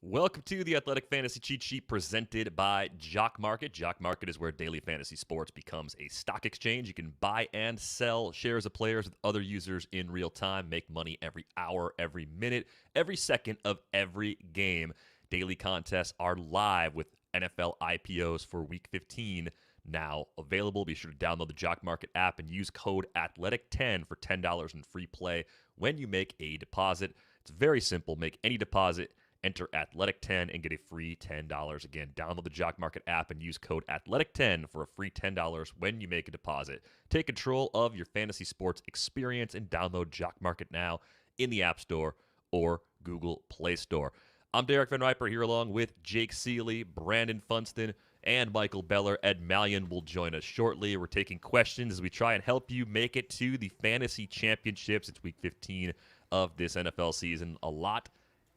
Welcome to the Athletic Fantasy Cheat Sheet presented by JockMKT. JockMKT is where daily fantasy sports becomes a stock exchange. You can buy and sell shares of players with other users in real time, make money every hour, every minute, every second of every game. Daily contests are live with NFL IPOs for Week 15 now available. Be sure to download the JockMKT app and use code ATHLETIC10 for $10 in free play when you make a deposit. It's very simple. Make any deposit. Enter Athletic10 and get a free $10. Again, download the JockMKT app and use code Athletic10 for a free $10 when you make a deposit. Take control of your fantasy sports experience and download JockMKT now in the App Store or Google Play Store. I'm Derek Van Riper here along with Jake Seeley, Brandon Funston, and Michael Beller. Ed Mallion will join us shortly. We're taking questions as we try and help you make it to the Fantasy Championships. It's Week 15 of this NFL season. A lot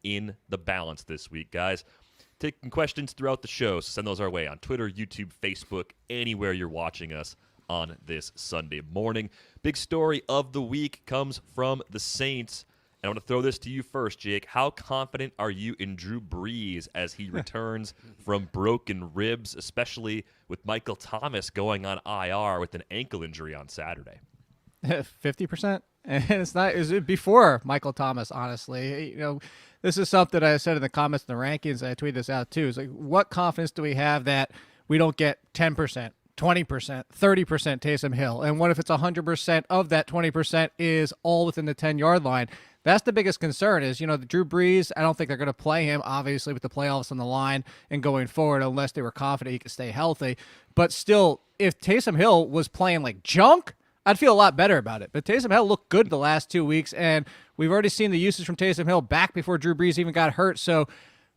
in the balance this week, guys. Taking questions throughout the show, so send those our way on Twitter, YouTube, Facebook, anywhere you're watching us on this Sunday morning. Big story of the week comes from the Saints. And I want to throw this to you first, Jake. How confident are you in Drew Brees as he returns from broken ribs, especially with Michael Thomas going on IR with an ankle injury on Saturday? 50%. And it's not. Is it before Michael Thomas? Honestly, this is something I said in the comments in the rankings. I tweeted this out too. It's like, what confidence do we have that we don't get 10%, 20%, 30% Taysom Hill? And what if it's 100% of that 20% is all within the 10-yard line? That's the biggest concern is, the Drew Brees, I don't think they're going to play him, obviously, with the playoffs on the line and going forward, unless they were confident he could stay healthy. But still, if Taysom Hill was playing like junk, I'd feel a lot better about it. But Taysom Hill looked good the last 2 weeks, and we've already seen the usage from Taysom Hill back before Drew Brees even got hurt. So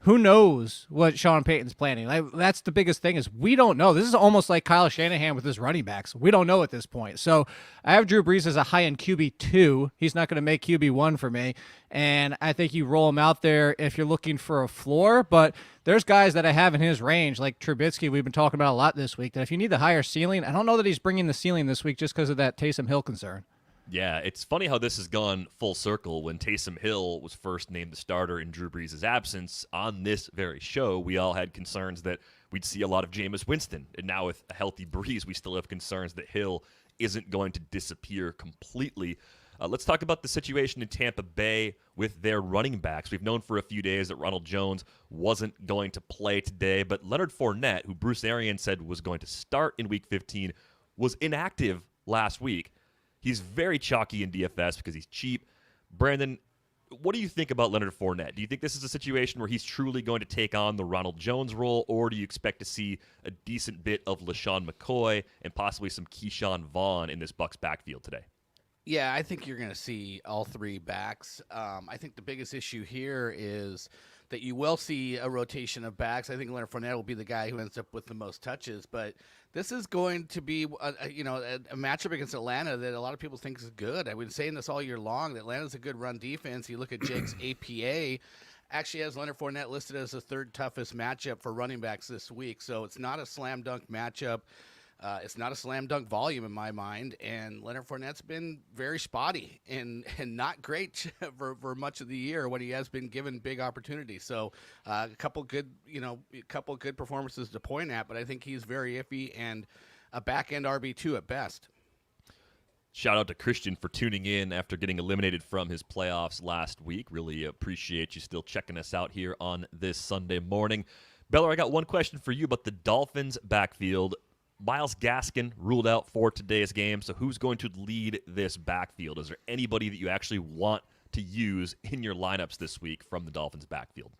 who knows what Sean Payton's planning? That's the biggest thing is we don't know. This is almost like Kyle Shanahan with his running backs. We don't know at this point. So I have Drew Brees as a high-end QB2. He's not going to make QB1 for me. And I think you roll him out there if you're looking for a floor. But there's guys that I have in his range, like Trubisky, we've been talking about a lot this week, that if you need the higher ceiling, I don't know that he's bringing the ceiling this week just because of that Taysom Hill concern. Yeah, it's funny how this has gone full circle. When Taysom Hill was first named the starter in Drew Brees' absence on this very show, we all had concerns that we'd see a lot of Jameis Winston. And now with a healthy Brees, we still have concerns that Hill isn't going to disappear completely. Let's talk about the situation in Tampa Bay with their running backs. We've known for a few days that Ronald Jones wasn't going to play today, but Leonard Fournette, who Bruce Arians said was going to start in Week 15, was inactive last week. He's very chalky in DFS because he's cheap. Brandon, what do you think about Leonard Fournette? Do you think this is a situation where he's truly going to take on the Ronald Jones role, or do you expect to see a decent bit of LaShawn McCoy and possibly some Keyshawn Vaughn in this Bucs backfield today? Yeah, I think you're going to see all three backs. I think the biggest issue here is that you will see a rotation of backs. I think Leonard Fournette will be the guy who ends up with the most touches, but this is going to be a matchup against Atlanta that a lot of people think is good. I've been saying this all year long, that Atlanta's a good run defense. You look at Jake's APA, actually has Leonard Fournette listed as the third toughest matchup for running backs this week, so it's not a slam dunk matchup. It's not a slam dunk volume in my mind, and Leonard Fournette's been very spotty and not great for much of the year when he has been given big opportunities. So a couple good performances to point at, but I think he's very iffy and a back end RB2 at best. Shout out to Christian for tuning in after getting eliminated from his playoffs last week. Really appreciate you still checking us out here on this Sunday morning. Beller, I got one question for you about the Dolphins backfield. Myles Gaskin ruled out for today's game, so who's going to lead this backfield? Is there anybody that you actually want to use in your lineups this week from the Dolphins backfield?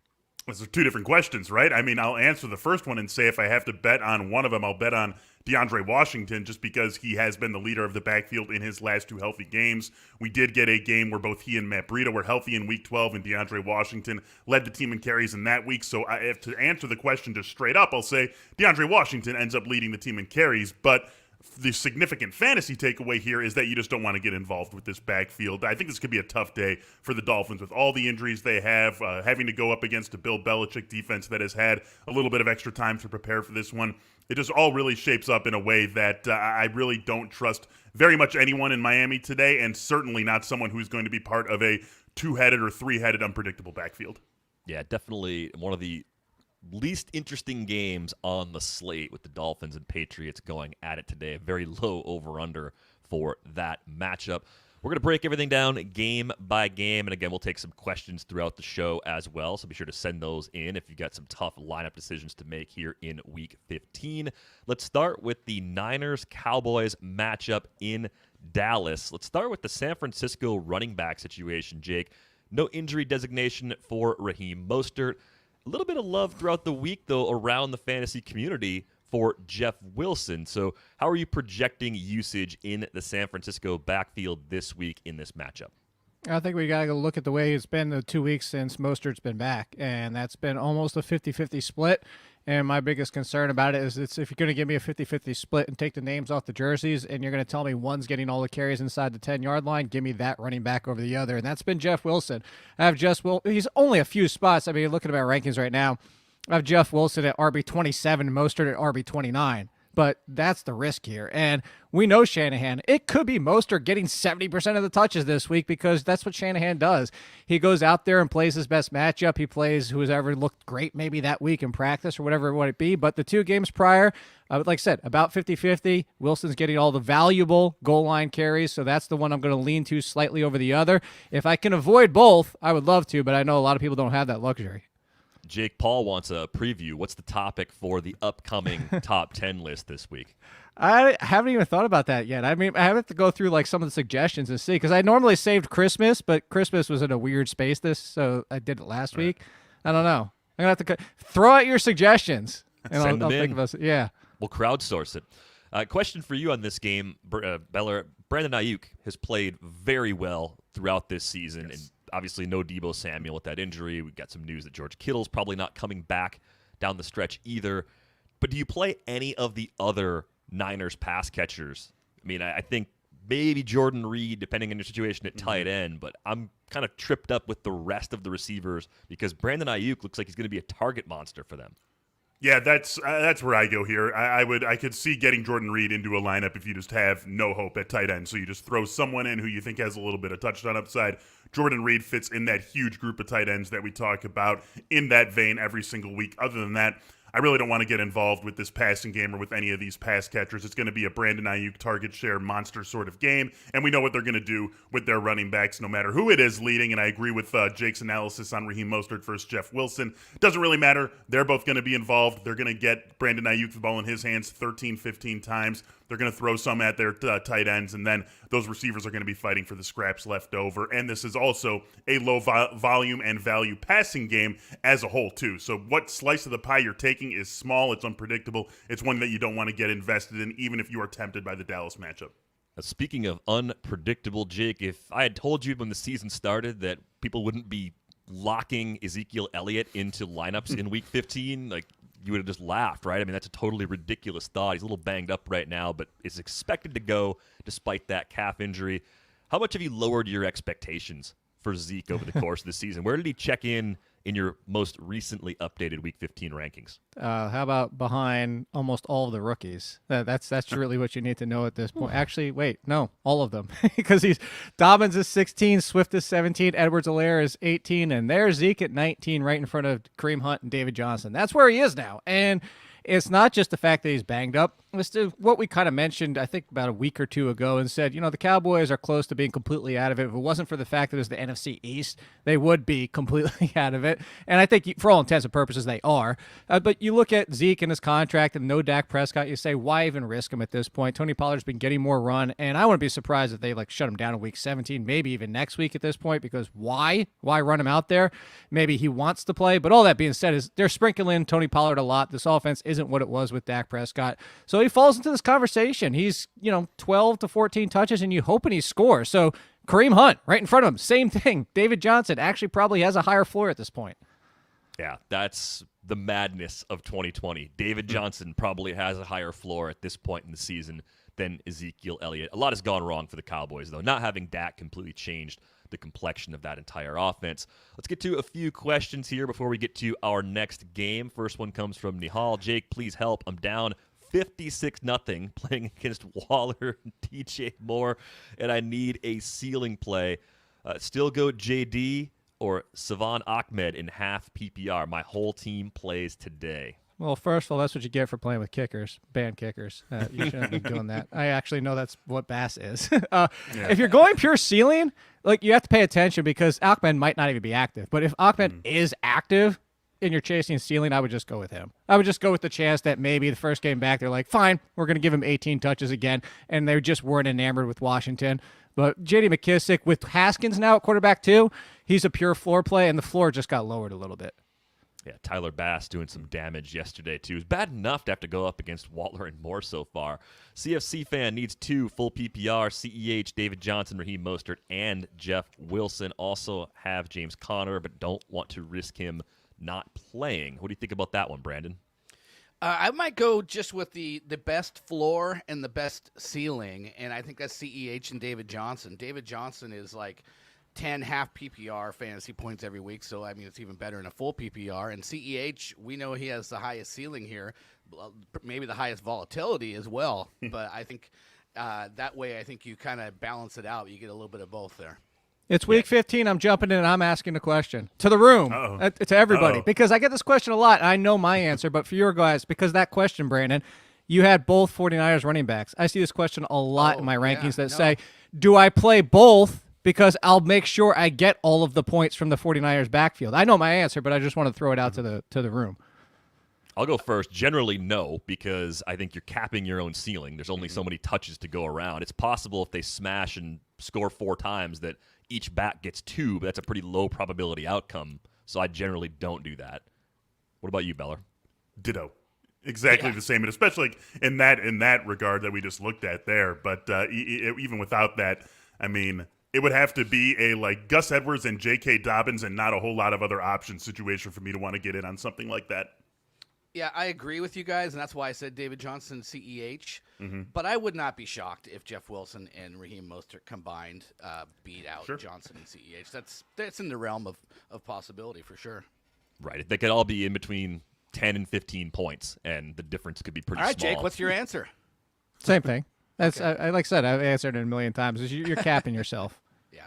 Those are two different questions, right? I mean, I'll answer the first one and say if I have to bet on one of them, I'll bet on DeAndre Washington just because he has been the leader of the backfield in his last two healthy games. We did get a game where both he and Matt Breida were healthy in Week 12, and DeAndre Washington led the team in carries in that week. So I have to answer the question just straight up. I'll say DeAndre Washington ends up leading the team in carries, but the significant fantasy takeaway here is that you just don't want to get involved with this backfield. I think this could be a tough day for the Dolphins with all the injuries they have, having to go up against a Bill Belichick defense that has had a little bit of extra time to prepare for this one. It just all really shapes up in a way that I really don't trust very much anyone in Miami today, and certainly not someone who's going to be part of a two-headed or three-headed unpredictable backfield. Yeah, definitely one of the least interesting games on the slate with the Dolphins and Patriots going at it today. A very low over-under for that matchup. We're going to break everything down game by game, and again, we'll take some questions throughout the show as well, so be sure to send those in if you've got some tough lineup decisions to make here in Week 15. Let's start with the Niners-Cowboys matchup in Dallas. Let's start with the San Francisco running back situation, Jake. No injury designation for Raheem Mostert. A little bit of love throughout the week, though, around the fantasy community for Jeff Wilson. So how are you projecting usage in the San Francisco backfield this week in this matchup? I think we got to go look at the way it's been the 2 weeks since Mostert's been back, and that's been almost a 50-50 split. And my biggest concern about it is if you're going to give me a 50-50 split and take the names off the jerseys and you're going to tell me one's getting all the carries inside the 10-yard line, give me that running back over the other. And that's been Jeff Wilson. I have he's only a few spots. I mean, looking at my rankings right now, I have Jeff Wilson at RB27, Mostert at RB29. But that's the risk here. And we know Shanahan. It could be Mostert getting 70% of the touches this week because that's what Shanahan does. He goes out there and plays his best matchup. He plays who's ever looked great maybe that week in practice or whatever it might be. But the 2 games prior, like I said, about 50-50. Wilson's getting all the valuable goal line carries, so that's the one I'm going to lean to slightly over the other. If I can avoid both, I would love to, but I know a lot of people don't have that luxury. Jake Paul wants a preview. What's the topic for the upcoming top 10 list this week? I haven't even thought about that yet. I mean, I have to go through like some of the suggestions and see, because I normally saved Christmas, but Christmas was in a weird space so I did it last week. I don't know. I'm going to have to throw out your suggestions. And Send them in. Think about it. Yeah. We'll crowdsource it. Question for you on this game, Beller. Brandon Ayuk has played very well throughout this season, and obviously no Deebo Samuel with that injury. We've got some news that George Kittle's probably not coming back down the stretch either. But do you play any of the other Niners pass catchers? I mean, I think maybe Jordan Reed, depending on your situation at tight end, but I'm kind of tripped up with the rest of the receivers because Brandon Ayuk looks like he's going to be a target monster for them. Yeah, that's where I go here. I could see getting Jordan Reed into a lineup if you just have no hope at tight end. So you just throw someone in who you think has a little bit of touchdown upside. Jordan Reed fits in that huge group of tight ends that we talk about in that vein every single week. Other than that, I really don't want to get involved with this passing game or with any of these pass catchers. It's going to be a Brandon Ayuk target share monster sort of game, and we know what they're going to do with their running backs no matter who it is leading, and I agree with Jake's analysis on Raheem Mostert versus Jeff Wilson. Doesn't really matter. They're both going to be involved. They're going to get Brandon Ayuk the ball in his hands 13, 15 times. They're going to throw some at their tight ends, and then those receivers are going to be fighting for the scraps left over. And this is also a low volume and value passing game as a whole, too. So what slice of the pie you're taking is small. It's unpredictable. It's one that you don't want to get invested in, even if you are tempted by the Dallas matchup. Speaking of unpredictable, Jake, if I had told you when the season started that people wouldn't be locking Ezekiel Elliott into lineups in Week 15, you would have just laughed, right? I mean, that's a totally ridiculous thought. He's a little banged up right now, but is expected to go despite that calf injury. How much have you lowered your expectations for Zeke over the course of the season? Where did he check in your most recently updated Week 15 rankings? How about behind almost all of the rookies? That's really what you need to know at this point. Actually, wait, no, all of them, because Dobbins is 16, Swift is 17, Edwards-Helaire is 18, and there's Zeke at 19, right in front of Kareem Hunt and David Johnson. That's where he is now, and it's not just the fact that he's banged up. It's what we kind of mentioned, I think, about a week or two ago and said, the Cowboys are close to being completely out of it. If it wasn't for the fact that it was the NFC East, they would be completely out of it. And I think for all intents and purposes, they are. But you look at Zeke and his contract and no Dak Prescott, you say, why even risk him at this point? Tony Pollard's been getting more run, and I wouldn't be surprised if they shut him down in Week 17, maybe even next week at this point, because why? Why run him out there? Maybe he wants to play. But all that being said is they're sprinkling Tony Pollard a lot. This offense isn't what it was with Dak Prescott. So he falls into this conversation. He's, 12 to 14 touches, and you hoping he scores. So Kareem Hunt right in front of him, same thing. David Johnson actually probably has a higher floor at this point. Yeah, that's the madness of 2020. David Johnson probably has a higher floor at this point in the season than Ezekiel Elliott. A lot has gone wrong for the Cowboys, though. Not having Dak completely changed the complexion of that entire offense. Let's get to a few questions here before we get to our next game. First one comes from Nihal. Jake, please help. I'm down 56-0 playing against Waller and DJ Moore, and I need a ceiling play. Still go JD or Savon Ahmed in half PPR? My whole team plays today. Well, first of all, that's what you get for playing with kickers, band kickers. You shouldn't be doing that. I actually know that's what Bass is. If you're going pure ceiling, like you have to pay attention because Ahmed might not even be active. But if Ahmed is active and you're chasing ceiling, I would just go with him. I would just go with the chance that maybe the first game back, they're like, fine, we're going to give him 18 touches again, and they just weren't enamored with Washington. But J.D. McKissick with Haskins now at quarterback too, he's a pure floor play, and the floor just got lowered a little bit. Yeah, Tyler Bass doing some damage yesterday, too. It was bad enough to have to go up against Waller and Moore so far. CFC fan needs 2 full PPR, CEH, David Johnson, Raheem Mostert, and Jeff Wilson. Also have James Conner, but don't want to risk him not playing. What do you think about that one, Brandon? I might go just with the best floor and the best ceiling, and I think that's CEH and David Johnson. David Johnson is like 10 half PPR fantasy points every week, so I mean it's even better in a full PPR. And CEH, we know he has the highest ceiling here, maybe the highest volatility as well. But I think that way, I think you kind of balance it out. You get a little bit of both there. It's week 15. I'm jumping in and I'm asking a question to the room, to everybody, because I get this question a lot. And I know my answer, but for your guys, because that question, Brandon, you had both 49ers running backs. I see this question a lot in my rankings that say, do I play both? Because I'll make sure I get all of the points from the 49ers backfield. I know my answer, but I just want to throw it out to the room. I'll go first. Generally, no, because I think you're capping your own ceiling. There's only so many touches to go around. It's possible if they smash and score 4 times that each back gets 2, but that's a pretty low probability outcome. So I generally don't do that. What about you, Beller? Ditto. Exactly the same, and especially in that regard that we just looked at there. But even without that, I mean, it would have to be a like Gus Edwards and J.K. Dobbins and not a whole lot of other options situation for me to want to get in on something like that. Yeah, I agree with you guys, and that's why I said David Johnson, CEH. But I would not be shocked if Jeff Wilson and Raheem Mostert combined beat out Johnson and CEH. That's in the realm of possibility for sure. Right. They could all be in between 10 and 15 points, and the difference could be pretty small. All right, Jake, what's your answer? Same thing. That's I like I said, I've answered it a million times. You're capping yourself. Yeah.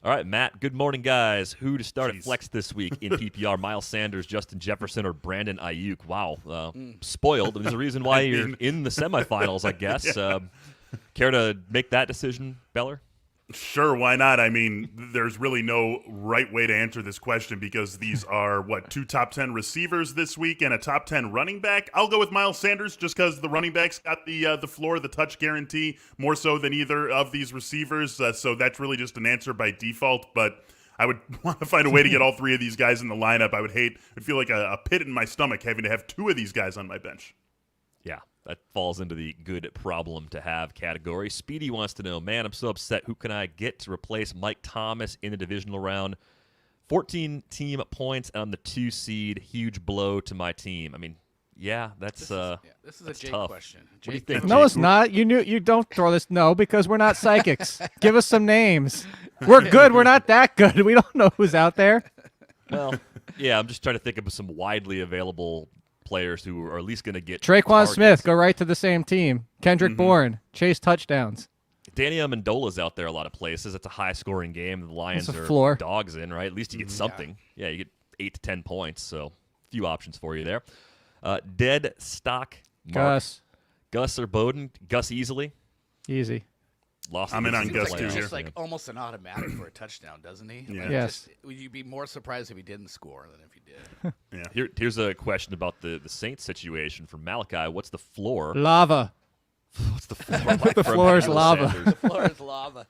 All right, Matt, good morning, guys. Who to start at Flex this week in PPR? Miles Sanders, Justin Jefferson, or Brandon Ayuk? Wow. Spoiled. There's a reason why you're in the semifinals, I guess. Care to make that decision, Beller? Sure, why not? I mean, there's really no right way to answer this question because these are, 2 top 10 receivers this week and a top 10 running back. I'll go with Miles Sanders just because the running back's got the floor, the touch guarantee, more so than either of these receivers. So that's really just an answer by default. But I would want to find a way to get all 3 of these guys in the lineup. I'd feel like a pit in my stomach having to have 2 of these guys on my bench. Yeah, that falls into the good problem to have category. Speedy wants to know, man, I'm so upset. Who can I get to replace Mike Thomas in the divisional round? 14 team points on the 2 seed. Huge blow to my team. I mean, this is a Jake tough question. What do you think? No, Jake? it's not. You don't throw this. No, because we're not psychics. Give us some names. We're good. We're not that good. We don't know who's out there. Well, yeah, I'm just trying to think of some widely available players who are at least going to get Traquan targets. Smith, go right to the same team. Kendrick Bourne, chase touchdowns. Danny Amendola's out there a lot of places. It's a high-scoring game. The Lions It's a are floor. dogs in, right? At least you get something. Yeah, you get 8 to 10 points, so a few options for you there. Dead stock Mark. Gus or Bowden? Gus easily. Easy. I'm in on Gus like too he's here. just like almost an automatic for a touchdown, doesn't he? Yeah. Like, Yes. would you be more surprised if he didn't score than if he did? Yeah. Here's a question about the Saints situation from Malachi. What's the floor? Lava. What's the floor like The for floor is Emmanuel lava. Sanders? The floor is lava.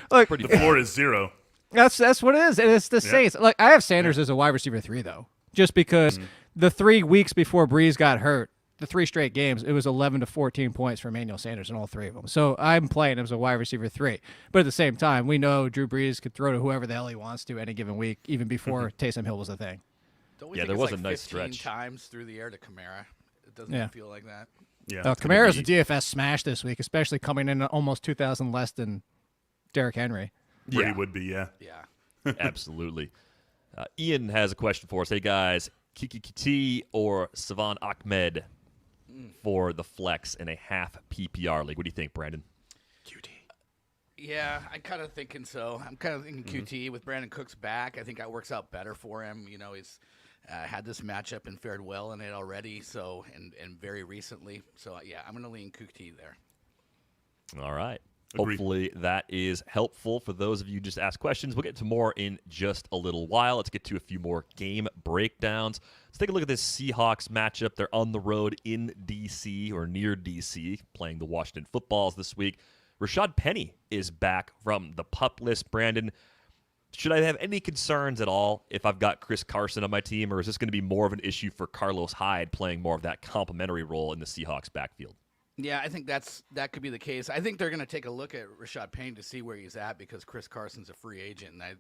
Look, Pretty The floor is 0. that's what it is. And it's the Saints. Like I have Sanders as a wide receiver 3 though, just because the 3 weeks before Breeze got hurt, the 3 straight games, it was 11 to 14 points for Emmanuel Sanders in all 3 of them. So I'm playing him as a wide receiver 3. But at the same time, we know Drew Brees could throw to whoever the hell he wants to any given week, even before Taysom Hill was a thing. Don't we Yeah, think there it's was like a nice 15 stretch. times through the air to Kamara? It doesn't Yeah. feel like that. Yeah. Kamara's a DFS smash this week, especially coming in at almost 2,000 less than Derrick Henry. Where Yeah. he would be, yeah. Yeah. Absolutely. Ian has a question for us. Hey, guys, KT or Savon Ahmed for the flex in a half PPR league. What do you think, Brandon? Yeah, I'm kind of thinking so. I'm kind of thinking QT with Brandon Cooks back. I think that works out better for him. You know, he's had this matchup and fared well in it already. So and very recently. So yeah, I'm going to lean QT there. All right. Agreed. Hopefully that is helpful for those of you who just asked questions. We'll get to more in just a little while. Let's get to a few more game breakdowns. Let's take a look at this Seahawks matchup. They're on the road in D.C. or near D.C. playing the Washington Footballs this week. Rashad Penny is back from the PUP list. Brandon, should I have any concerns at all if I've got Chris Carson on my team, or is this going to be more of an issue for Carlos Hyde playing more of that complementary role in the Seahawks backfield? Yeah, I think that could be the case. I think they're going to take a look at Rashad Penny to see where he's at because Chris Carson's a free agent, and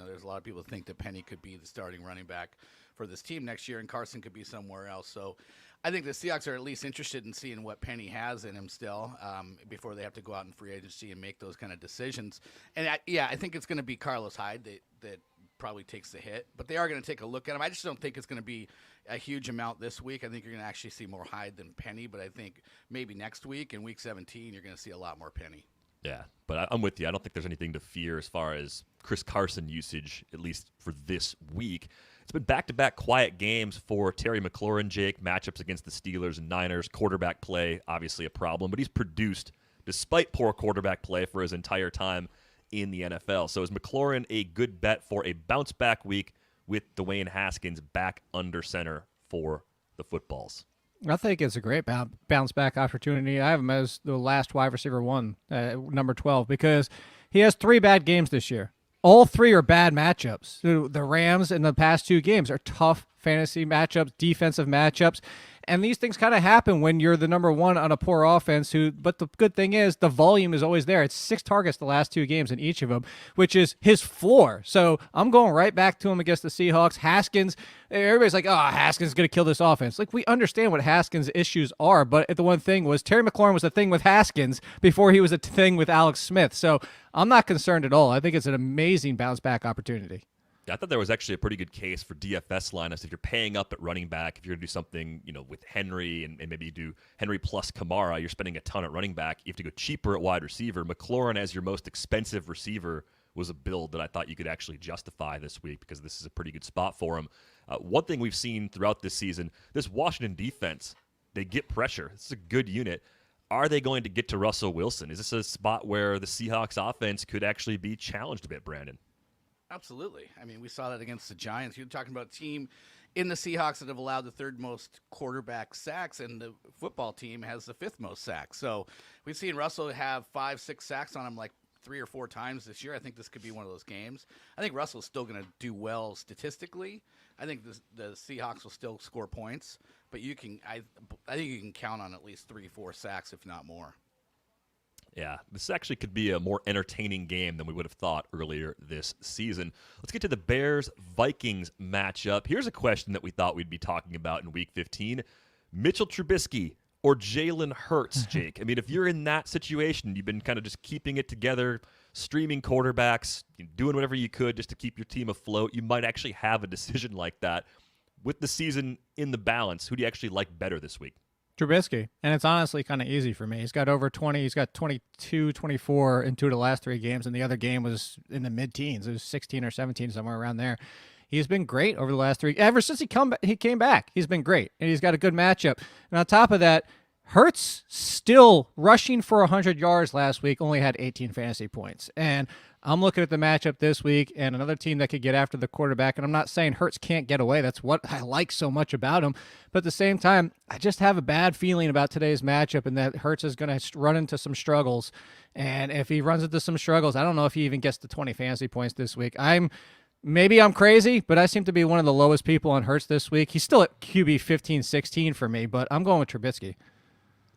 there's a lot of people who think that Penny could be the starting running back for this team next year, and Carson could be somewhere else. So I think the Seahawks are at least interested in seeing what Penny has in him still before they have to go out in free agency and make those kind of decisions. And I think it's going to be Carlos Hyde that probably takes the hit, but they are going to take a look at him. I just don't think it's going to be a huge amount this week. I think you're going to actually see more Hyde than Penny, but I think maybe next week in week 17 you're going to see a lot more Penny. Yeah, but I'm with you. I don't think there's anything to fear as far as Chris Carson usage, at least for this week. It's been back-to-back quiet games for Terry McLaurin, Jake, matchups against the Steelers and Niners. Quarterback play, obviously a problem, but he's produced despite poor quarterback play for his entire time in the NFL. So is McLaurin a good bet for a bounce-back week with Dwayne Haskins back under center for the Footballs? I think it's a great bounce-back opportunity. I have him as the last wide receiver one, number 12, because he has 3 bad games this year. All 3 are bad matchups. The Rams in the past 2 games are tough fantasy matchups, defensive matchups, and these things kind of happen when you're the number 1 on a poor offense. But the good thing is the volume is always there. It's 6 targets the last 2 games in each of them, which is his floor. So I'm going right back to him against the Seahawks. Haskins, everybody's like, Haskins is going to kill this offense. Like, we understand what Haskins' issues are, but the one thing was Terry McLaurin was a thing with Haskins before he was a thing with Alex Smith. So I'm not concerned at all. I think it's an amazing bounce-back opportunity. Yeah, I thought there was actually a pretty good case for DFS lineups if you're paying up at running back. If you're going to do something, with Henry and maybe you do Henry plus Kamara, you're spending a ton at running back. You have to go cheaper at wide receiver. McLaurin as your most expensive receiver was a build that I thought you could actually justify this week because this is a pretty good spot for him. One thing we've seen throughout this season, this Washington defense, they get pressure. This is a good unit. Are they going to get to Russell Wilson? Is this a spot where the Seahawks offense could actually be challenged a bit, Brandon? Absolutely. I mean, we saw that against the Giants. You're talking about a team in the Seahawks that have allowed the 3rd most quarterback sacks, and the football team has the 5th most sacks. So we've seen Russell have 5-6 sacks on him like 3 or 4 times this year. I think this could be one of those games. I think Russell's still going to do well statistically. I think the Seahawks will still score points, but I think you can count on at least 3-4 sacks, if not more. Yeah, this actually could be a more entertaining game than we would have thought earlier this season. Let's get to the Bears-Vikings matchup. Here's a question that we thought we'd be talking about in Week 15. Mitchell Trubisky or Jalen Hurts, Jake? I mean, if you're in that situation, you've been kind of just keeping it together, streaming quarterbacks, doing whatever you could just to keep your team afloat, you might actually have a decision like that. With the season in the balance, who do you actually like better this week? Trubisky, and it's honestly kind of easy for me. He's got over 20. He's got 22, 24 in 2 of the last 3 games, and the other game was in the mid-teens. It was 16 or 17, somewhere around there. He's been great over the last 3. Ever since he came back, he's been great, and he's got a good matchup. And on top of that, Hurts still rushing for 100 yards last week, only had 18 fantasy points. And I'm looking at the matchup this week and another team that could get after the quarterback. And I'm not saying Hurts can't get away. That's what I like so much about him. But at the same time, I just have a bad feeling about today's matchup and that Hurts is going to run into some struggles. And if he runs into some struggles, I don't know if he even gets to 20 fantasy points this week. Maybe I'm crazy, but I seem to be one of the lowest people on Hurts this week. He's still at QB 15-16 for me, but I'm going with Trubisky.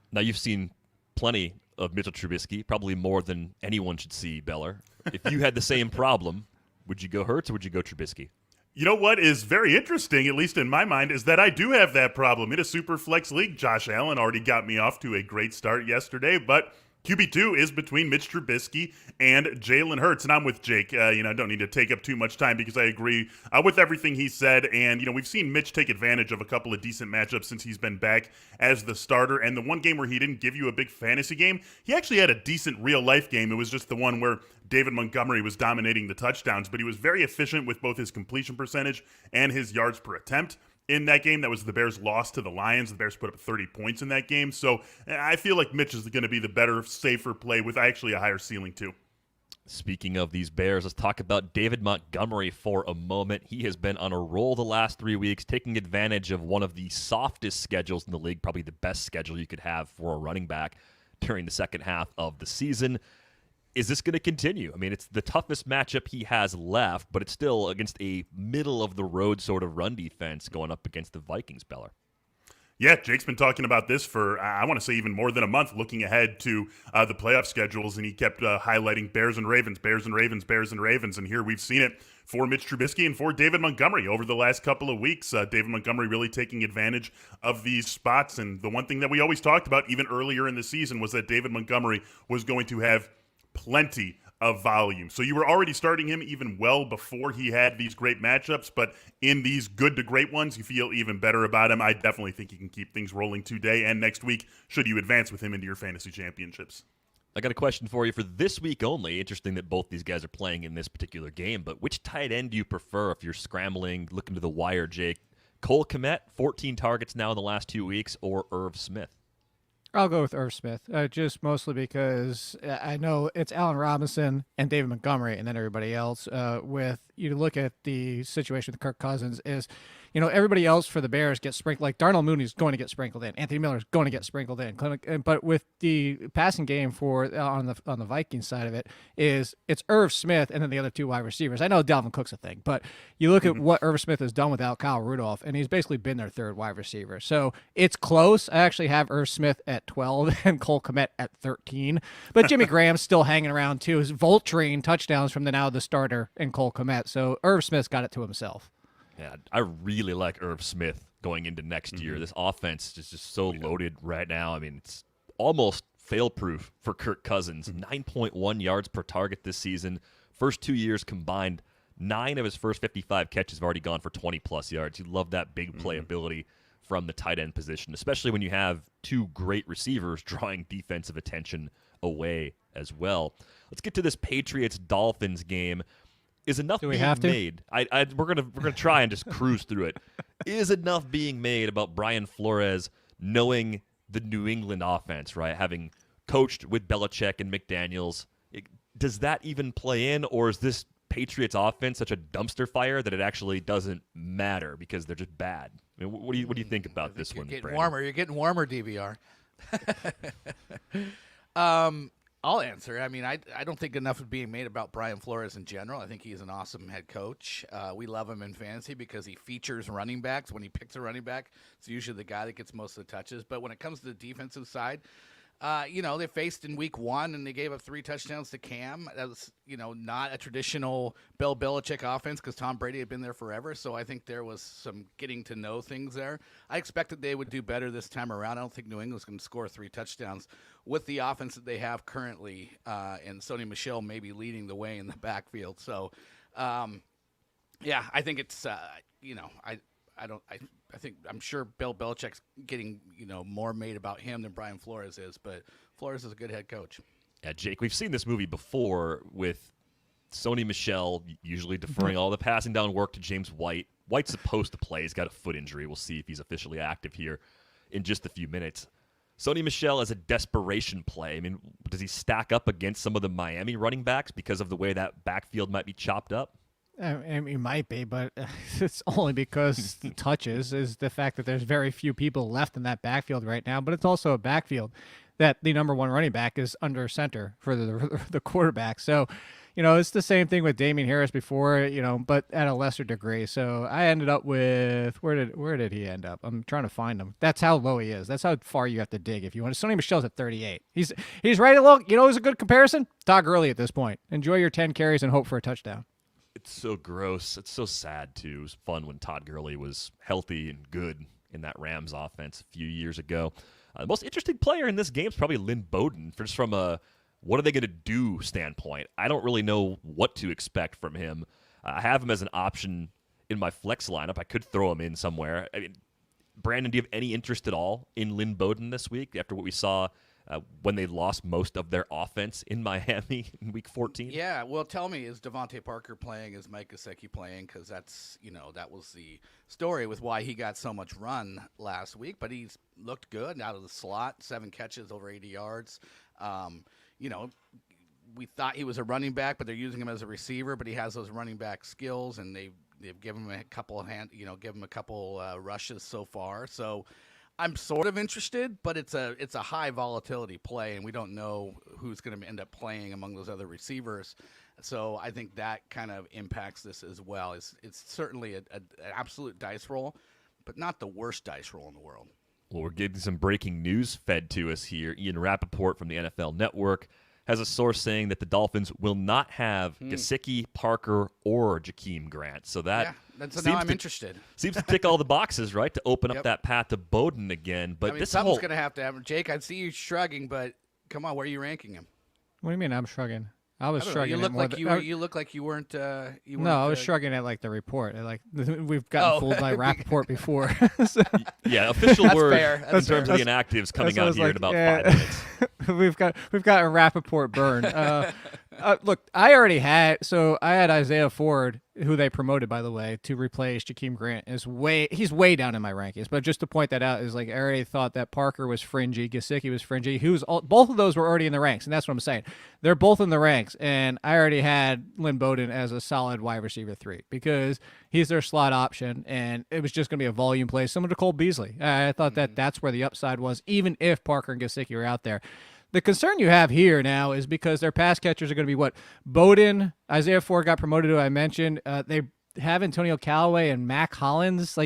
Now, you've seen plenty of Mitchell Trubisky, probably more than anyone should see, Beller. If you had the same problem, would you go Hurts or would you go Trubisky? You know what is very interesting, at least in my mind, is that I do have that problem. In a super flex league, Josh Allen already got me off to a great start yesterday, but QB2 is between Mitch Trubisky and Jalen Hurts, and I'm with Jake. I don't need to take up too much time because I agree with everything he said, and we've seen Mitch take advantage of a couple of decent matchups since he's been back as the starter, and the one game where he didn't give you a big fantasy game, he actually had a decent real-life game. It was just the one where David Montgomery was dominating the touchdowns, but he was very efficient with both his completion percentage and his yards per attempt. In that game, that was the Bears' loss to the Lions. The Bears put up 30 points in that game. So I feel like Mitch is going to be the better, safer play with actually a higher ceiling, too. Speaking of these Bears, let's talk about David Montgomery for a moment. He has been on a roll the last 3 weeks, taking advantage of one of the softest schedules in the league, probably the best schedule you could have for a running back during the second half of the season. Is this going to continue? I mean, it's the toughest matchup he has left, but it's still against a middle-of-the-road sort of run defense going up against the Vikings, Beller. Yeah, Jake's been talking about this for, I want to say, even more than a month, looking ahead to the playoff schedules, and he kept highlighting Bears and Ravens, Bears and Ravens, Bears and Ravens, and here we've seen it for Mitch Trubisky and for David Montgomery over the last couple of weeks. David Montgomery really taking advantage of these spots, and the one thing that we always talked about even earlier in the season was that David Montgomery was going to have plenty of volume. So you were already starting him even well before he had these great matchups, but in these good to great ones, you feel even better about him. I definitely think you can keep things rolling today and next week should you advance with him into your fantasy championships. I got a question for you for this week only. Interesting that both these guys are playing in this particular game, but which tight end do you prefer if you're scrambling, looking to the wire, Jake? Cole Kmet, 14 targets now in the last 2 weeks, or Irv Smith? I'll go with Irv Smith, just mostly because I know it's Allen Robinson and David Montgomery and then everybody else. With you look at the situation with Kirk Cousins is, everybody else for the Bears gets sprinkled. Like Darnell Mooney's going to get sprinkled in. Anthony Miller's going to get sprinkled in. But with the passing game for on the Vikings side of it it's Irv Smith and then the other two wide receivers. I know Dalvin Cook's a thing, but you look at what Irv Smith has done without Kyle Rudolph, and he's basically been their third wide receiver. So it's close. I actually have Irv Smith at 12 and Cole Kmet at 13. But Jimmy Graham's still hanging around too. His vulturing touchdowns from the starter and Cole Kmet. So Irv Smith's got it to himself. Yeah, I really like Irv Smith going into next year. This offense is just so loaded right now. I mean, it's almost fail-proof for Kirk Cousins. 9.1 yards per target this season. First 2 years combined, 9 of his first 55 catches have already gone for 20-plus yards. You love that big playability from the tight end position, especially when you have two great receivers drawing defensive attention away as well. Let's get to this Patriots-Dolphins game. Is enough being made? We're gonna try and just cruise through it. Is enough being made about Brian Flores knowing the New England offense, right? Having coached with Belichick and McDaniels, does that even play in, or is this Patriots offense such a dumpster fire that it actually doesn't matter because they're just bad? I mean, what do you think about this one, Brandon? You're getting warmer, DVR. I'll answer. I mean, I don't think enough is being made about Brian Flores in general. I think he's an awesome head coach. We love him in fantasy because he features running backs. When he picks a running back, it's usually the guy that gets most of the touches. But when it comes to the defensive side, they faced in week 1 and they gave up 3 touchdowns to Cam. That was, not a traditional Bill Belichick offense because Tom Brady had been there forever. So I think there was some getting to know things there. I expected they would do better this time around. I don't think New England's going to score 3 touchdowns with the offense that they have currently. And Sony Michel maybe leading the way in the backfield. So, I think it's, I'm sure Bill Belichick's getting, more made about him than Brian Flores is, but Flores is a good head coach. Yeah, Jake, we've seen this movie before with Sony Michel usually deferring all the passing down work to James White. White's supposed to play. He's got a foot injury. We'll see if he's officially active here in just a few minutes. Sony Michel as a desperation play. I mean, does he stack up against some of the Miami running backs because of the way that backfield might be chopped up? I mean, it might be, but it's only because the touches is the fact that there's very few people left in that backfield right now. But it's also a backfield that the number one running back is under center for the quarterback. So, it's the same thing with Damian Harris before, but at a lesser degree. So I ended up with where did he end up? I'm trying to find him. That's how low he is. That's how far you have to dig if you want. Sony Michel's at 38. He's right along. Who's a good comparison? Todd Gurley at this point. Enjoy your 10 carries and hope for a touchdown. It's so gross. It's so sad, too. It was fun when Todd Gurley was healthy and good in that Rams offense a few years ago. The most interesting player in this game is probably Lynn Bowden, just from a what are they going to do standpoint. I don't really know what to expect from him. I have him as an option in my flex lineup. I could throw him in somewhere. I mean, Brandon, do you have any interest at all in Lynn Bowden this week after what we saw when they lost most of their offense in Miami in Week 14? Yeah, well, tell me, is Devontae Parker playing? Is Mike Gesicki playing? Because that's, that was the story with why he got so much run last week. But he's looked good out of the slot, 7 catches, over 80 yards. We thought he was a running back, but they're using him as a receiver. But he has those running back skills, and they've given him a couple rushes so far. So I'm sort of interested, but it's a high volatility play, and we don't know who's going to end up playing among those other receivers. So I think that kind of impacts this as well. It's certainly an absolute dice roll, but not the worst dice roll in the world. Well, we're getting some breaking news fed to us here. Ian Rappaport from the NFL Network has a source saying that the Dolphins will not have Gesicki, Parker, or Jakeem Grant. So that now I'm interested. Seems to tick all the boxes, right, to open up that path to Bowden again. But something's going to happen. Jake, I see you shrugging, but come on, where are you ranking him? What do you mean I'm shrugging? I was shrugging. You look like you weren't. No, I was shrugging at like the report. We've gotten fooled by Rappaport before. So. Yeah, official word fair. in terms of the inactives coming out here in about 5 minutes. we've got a Rappaport burn. Look, I had Isaiah Ford, who they promoted, by the way, to replace Jakeem Grant. He's way down in my rankings. But just to point that out is I already thought that Parker was fringy, Gesicki was fringy. Both of those were already in the ranks, and that's what I'm saying. They're both in the ranks, and I already had Lynn Bowden as a solid wide receiver 3 because he's their slot option, and it was just going to be a volume play similar to Cole Beasley. I thought that's where the upside was, even if Parker and Gesicki were out there. The concern you have here now is because their pass catchers are going to be Bowden, Isaiah Ford got promoted, who I mentioned. They have Antonio Callaway and Mac Hollins.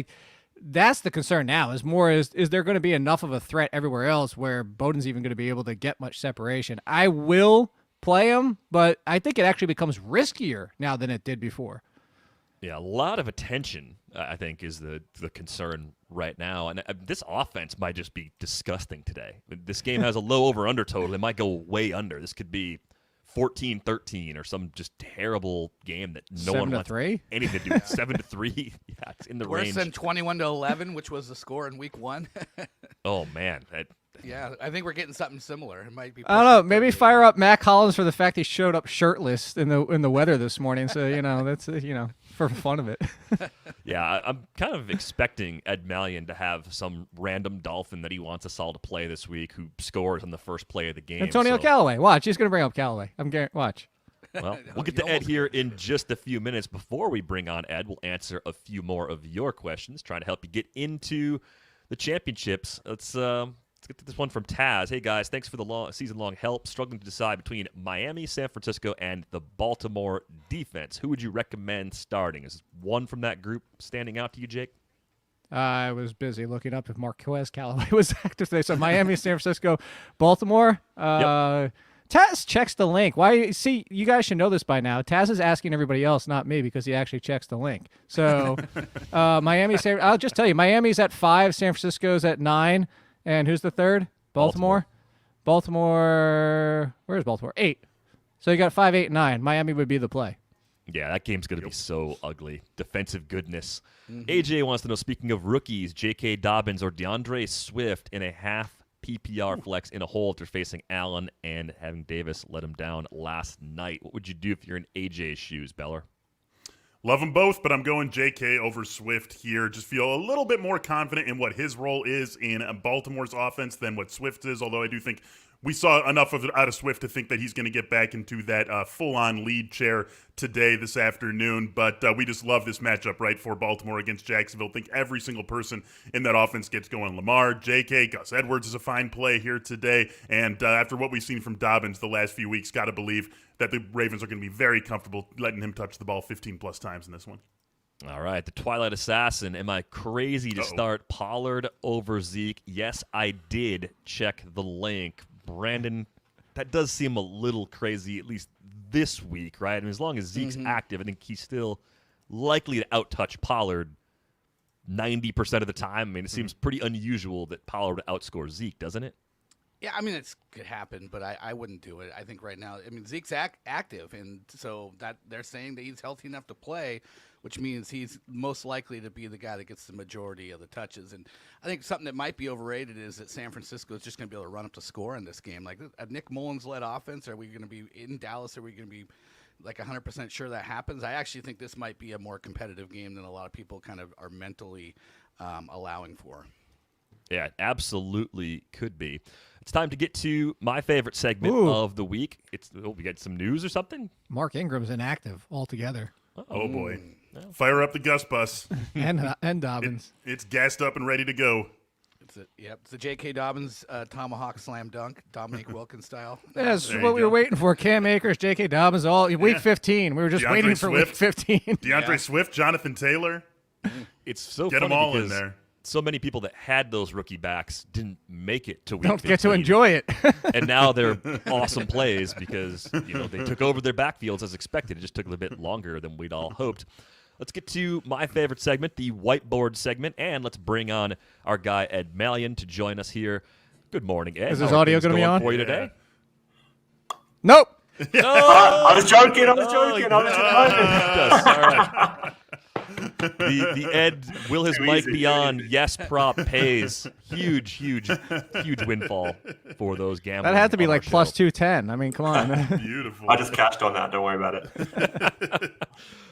That's the concern now. Is there going to be enough of a threat everywhere else where Bowden's even going to be able to get much separation? I will play him, but I think it actually becomes riskier now than it did before. Yeah, a lot of attention, I think, is the concern right now. And this offense might just be disgusting today. This game has a low over-under total. It might go way under. This could be 14-13 or some just terrible game that no one wants anything to do with. 7-3. Yeah, it's in the range. Worse than 21-11, which was the score in Week 1. Oh, man. Yeah, I think we're getting something similar. It might be. I don't know. Maybe fire up Mac Hollins for the fact he showed up shirtless in the weather this morning. So that's for fun of it. Yeah, I'm kind of expecting Ed Malyon to have some random Dolphin that he wants us all to play this week who scores on the first play of the game. Antonio Callaway. Watch, he's going to bring up Callaway. Watch. Well, we'll get to Ed here in just a few minutes. Before we bring on Ed, we'll answer a few more of your questions, trying to help you get into the championships. Let's get to this one from Taz. Hey, guys, thanks for the season-long help. Struggling to decide between Miami, San Francisco, and the Baltimore defense. Who would you recommend starting? Is one from that group standing out to you, Jake? I was busy looking up if Marquez Callaway was active today. So Miami, San Francisco, Baltimore. Yep. Taz checks the link. See, you guys should know this by now. Taz is asking everybody else, not me, because he actually checks the link. So Miami, I'll just tell you, Miami's at 5, San Francisco's at 9. And who's the third? Baltimore. Where's Baltimore? 8. So you got 5, 8, 9. Miami would be the play. Yeah, that game's going to be so ugly. Defensive goodness. AJ wants to know, speaking of rookies, J.K. Dobbins or DeAndre Swift in a half PPR flex in a hole after facing Allen and having Davis let him down last night. What would you do if you're in AJ's shoes, Beller? Love them both, but I'm going JK over Swift here. Just feel a little bit more confident in what his role is in Baltimore's offense than what Swift is, although I do think we saw enough of it out of Swift to think that he's going to get back into that full-on lead chair this afternoon. But we just love this matchup, right, for Baltimore against Jacksonville. I think every single person in that offense gets going. Lamar, JK, Gus Edwards is a fine play here today. And after what we've seen from Dobbins the last few weeks, got to believe that the Ravens are going to be very comfortable letting him touch the ball 15-plus times in this one. All right, the Twilight Assassin. Am I crazy to start Pollard over Zeke? Yes, I did check the link. Brandon, that does seem a little crazy, at least this week, right? I mean, as long as Zeke's active, I think he's still likely to outtouch Pollard 90% of the time. I mean, it seems pretty unusual that Pollard would outscore Zeke, doesn't it? Yeah, I mean, it could happen, but I wouldn't do it. I think right now, I mean, Zeke's active, and so that they're saying that he's healthy enough to play, which means he's most likely to be the guy that gets the majority of the touches. And I think something that might be overrated is that San Francisco is just going to be able to run up the score in this game. Like a Nick Mullins-led offense, are we going to be in Dallas? Are we going to be like 100% sure that happens? I actually think this might be a more competitive game than a lot of people kind of are mentally allowing for. Yeah, it absolutely could be. It's time to get to my favorite segment of the week. We got some news or something? Mark Ingram's inactive altogether. Oh boy. Fire up the Gus bus. and Dobbins. It's gassed up and ready to go. It's the J.K. Dobbins tomahawk slam dunk, Dominique Wilkins style. That's what we were waiting for. Cam Akers, J.K. Dobbins, week 15. We were just waiting for week 15. DeAndre Swift, Jonathan Taylor. It's so Get funny them all in because there. so many people that had those rookie backs didn't make it to week 15. Don't get to enjoy it. And now they're awesome plays because they took over their backfields as expected. It just took a little bit longer than we'd all hoped. Let's get to my favorite segment, the whiteboard segment, and let's bring on our guy Ed Mallion to join us here. Good morning, Ed. Is his audio going to be on for you today? Nope. I was joking. I was joking. All right. The Ed, will his mic be on? Yes, prop pays. Huge windfall for those gamblers. That had to be on like our plus show. 210. I mean, come on. Beautiful. I just cashed on that. Don't worry about it.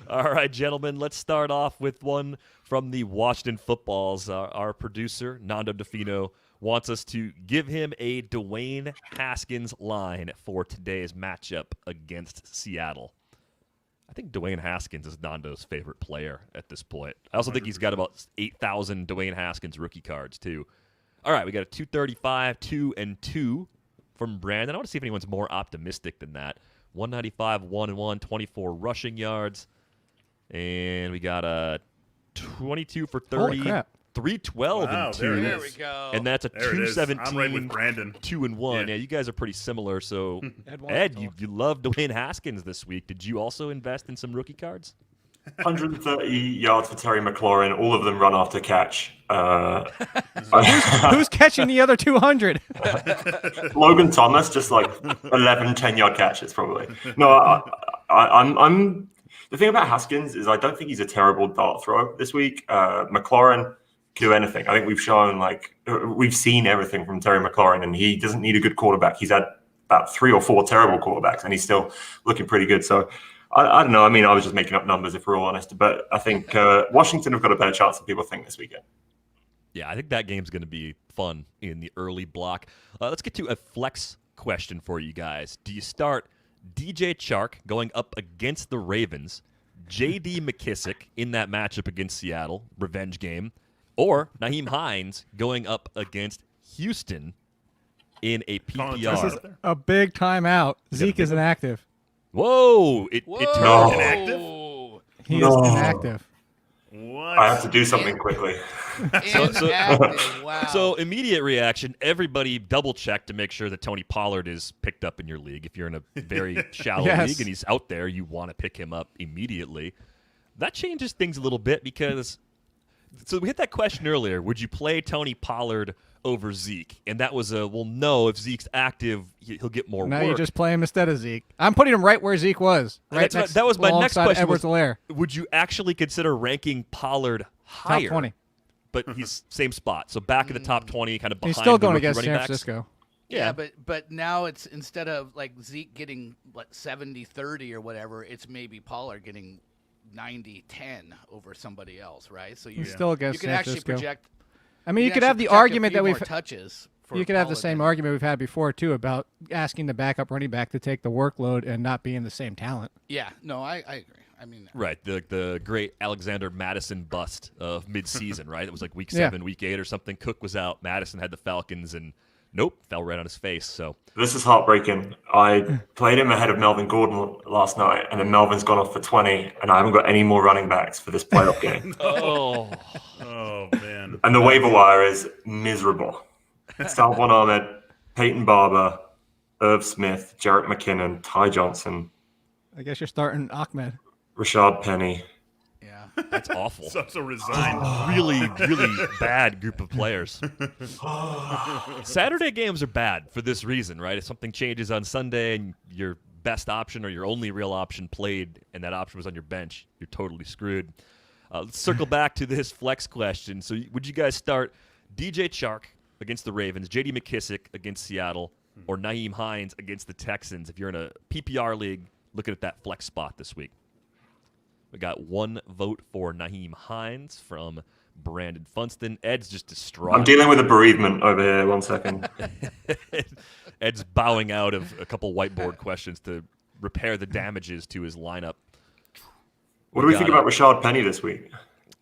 All right, gentlemen, let's start off with one from the Washington Footballs. Our producer, Nando DeFino, wants us to give him a Dwayne Haskins line for today's matchup against Seattle. I think Dwayne Haskins is Nando's favorite player at this point. I also think he's got about 8,000 Dwayne Haskins rookie cards, too. All right, we got a 235, 2-2 from Brandon. I want to see if anyone's more optimistic than that. 195, 1-1, 24 rushing yards. And we got a 22 for 30, Holy crap. 312 Wow, and 2. There we go. And that's a There it is. 217, I'm right with Brandon. 2-1. Yeah. Yeah, you guys are pretty similar. So, Ed Ed, you love Dwayne Haskins this week. Did you also invest in some rookie cards? 130 yards for Terry McLaurin. All of them run after catch. Who's catching the other 200? Logan Thomas, just like 11 10-yard catches, probably. No, I'm. The thing about Haskins is I don't think he's a terrible dart thrower this week. McLaurin can do anything. I think we've seen everything from Terry McLaurin, and he doesn't need a good quarterback. He's had about 3 or 4 terrible quarterbacks, and he's still looking pretty good. So I don't know. I mean, I was just making up numbers if we're all honest, but I think Washington have got a better chance than people think this weekend. Yeah, I think that game's going to be fun in the early block. Let's get to a flex question for you guys. Do you start DJ Chark going up against the Ravens, J.D. McKissick in that matchup against Seattle, revenge game, or Nyheim Hines going up against Houston in a PPR? This is a big timeout. Zeke is inactive. Whoa! It turned No. Inactive? He is No. inactive. What? I have to do something quickly. Inactive. Wow. So immediate reaction, everybody double check to make sure that Tony Pollard is picked up in your league. If you're in a very shallow Yes. league and he's out there, you want to pick him up immediately. That changes things a little bit because so we hit that question earlier, would you play Tony Pollard over Zeke? And that was well, no, if Zeke's active, he'll get more Now work. you just play him instead of Zeke. I'm putting him right where Zeke was. Right next, That was my next alongside question. Edwards-Helaire. Would you actually consider ranking Pollard higher? Top 20. But he's same spot. So back in the top 20, kind of behind He's still the going rookie against running San backs. Francisco. Yeah, but now it's instead of like Zeke getting 70-30 or whatever, it's maybe Pollard getting 90-10 over somebody else, right? So He's still against you can San actually Francisco. project. I mean, you could actually have the project a argument few that more we've touches. For you could have the Pollard same than- argument we've had before too about asking the backup running back to take the workload and not being the same talent. Yeah, no, I agree. I mean, Right, the great Alexander Madison bust of midseason, right? It was like week Yeah. 7, week 8 or something. Cook was out. Madison had the Falcons, and nope, fell right on his face. So This is heartbreaking. I played him ahead of Melvin Gordon last night, and then Melvin's gone off for 20, and I haven't got any more running backs for this playoff game. oh, Oh, man. And the waiver wire is miserable. Salvon Ahmed, Peyton Barber, Irv Smith, Jarrett McKinnon, Ty Johnson, I guess you're starting Ahmed. Rashad Penny. yeah. That's awful. So resigned. Really, really bad group of players. Saturday games are bad for this reason, right? If something changes on Sunday and your best option or your only real option played and that option was on your bench, you're totally screwed. Let's circle back to this flex question. So would you guys start DJ Chark against the Ravens, J.D. McKissick against Seattle, or Nyheim Hines against the Texans if you're in a PPR league looking at that flex spot this week? We got one vote for Nyheim Hines from Brandon Funston. Ed's just distraught. I'm dealing with a bereavement over here. 1 second. Ed's bowing out of a couple whiteboard questions to repair the damages to his lineup. What do we think about Rashad Penny this week?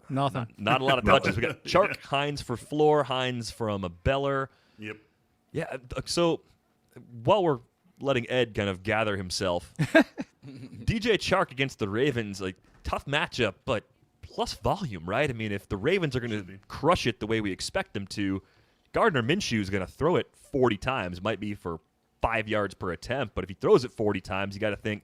Nothing. Not a lot of touches. We got Chark, Hines for Floor, Hines from a Beller. Yep. Yeah, so while we're letting Ed kind of gather himself, DJ Chark against the Ravens, like, tough matchup, but plus volume, right? I mean, if the Ravens are going to crush it the way we expect them to, Gardner Minshew is going to throw it 40 times. It might be for 5 yards per attempt, but if he throws it 40 times, you got to think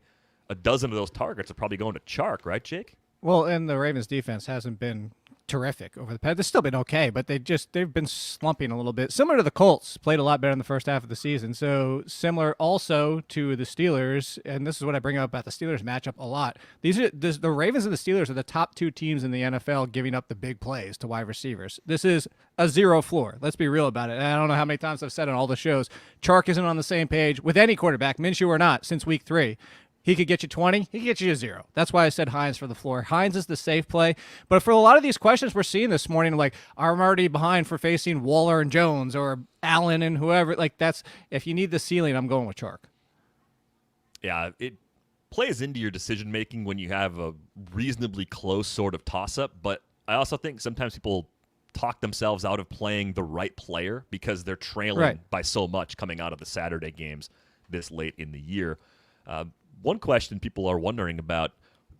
a dozen of those targets are probably going to Chark, right, Jake? Well, and the Ravens defense hasn't been terrific over the past. They've still been okay, but they've been slumping a little bit. Similar to the Colts, played a lot better in the first half of the season. So similar also to the Steelers, and this is what I bring up about the Steelers matchup a lot. The Ravens and the Steelers are the top two teams in the NFL giving up the big plays to wide receivers. This is a zero floor. Let's be real about it. And I don't know how many times I've said on all the shows, Chark isn't on the same page with any quarterback, Minshew or not, since week 3. He could get you 20. He could get you 0. That's why I said Hines for the floor. Hines is the safe play. But for a lot of these questions we're seeing this morning, like, I'm already behind for facing Waller and Jones or Allen and whoever. Like, that's, if you need the ceiling, I'm going with Chark. Yeah, it plays into your decision-making when you have a reasonably close sort of toss-up. But I also think sometimes people talk themselves out of playing the right player because they're trailing by so much coming out of the Saturday games this late in the year. One question people are wondering about,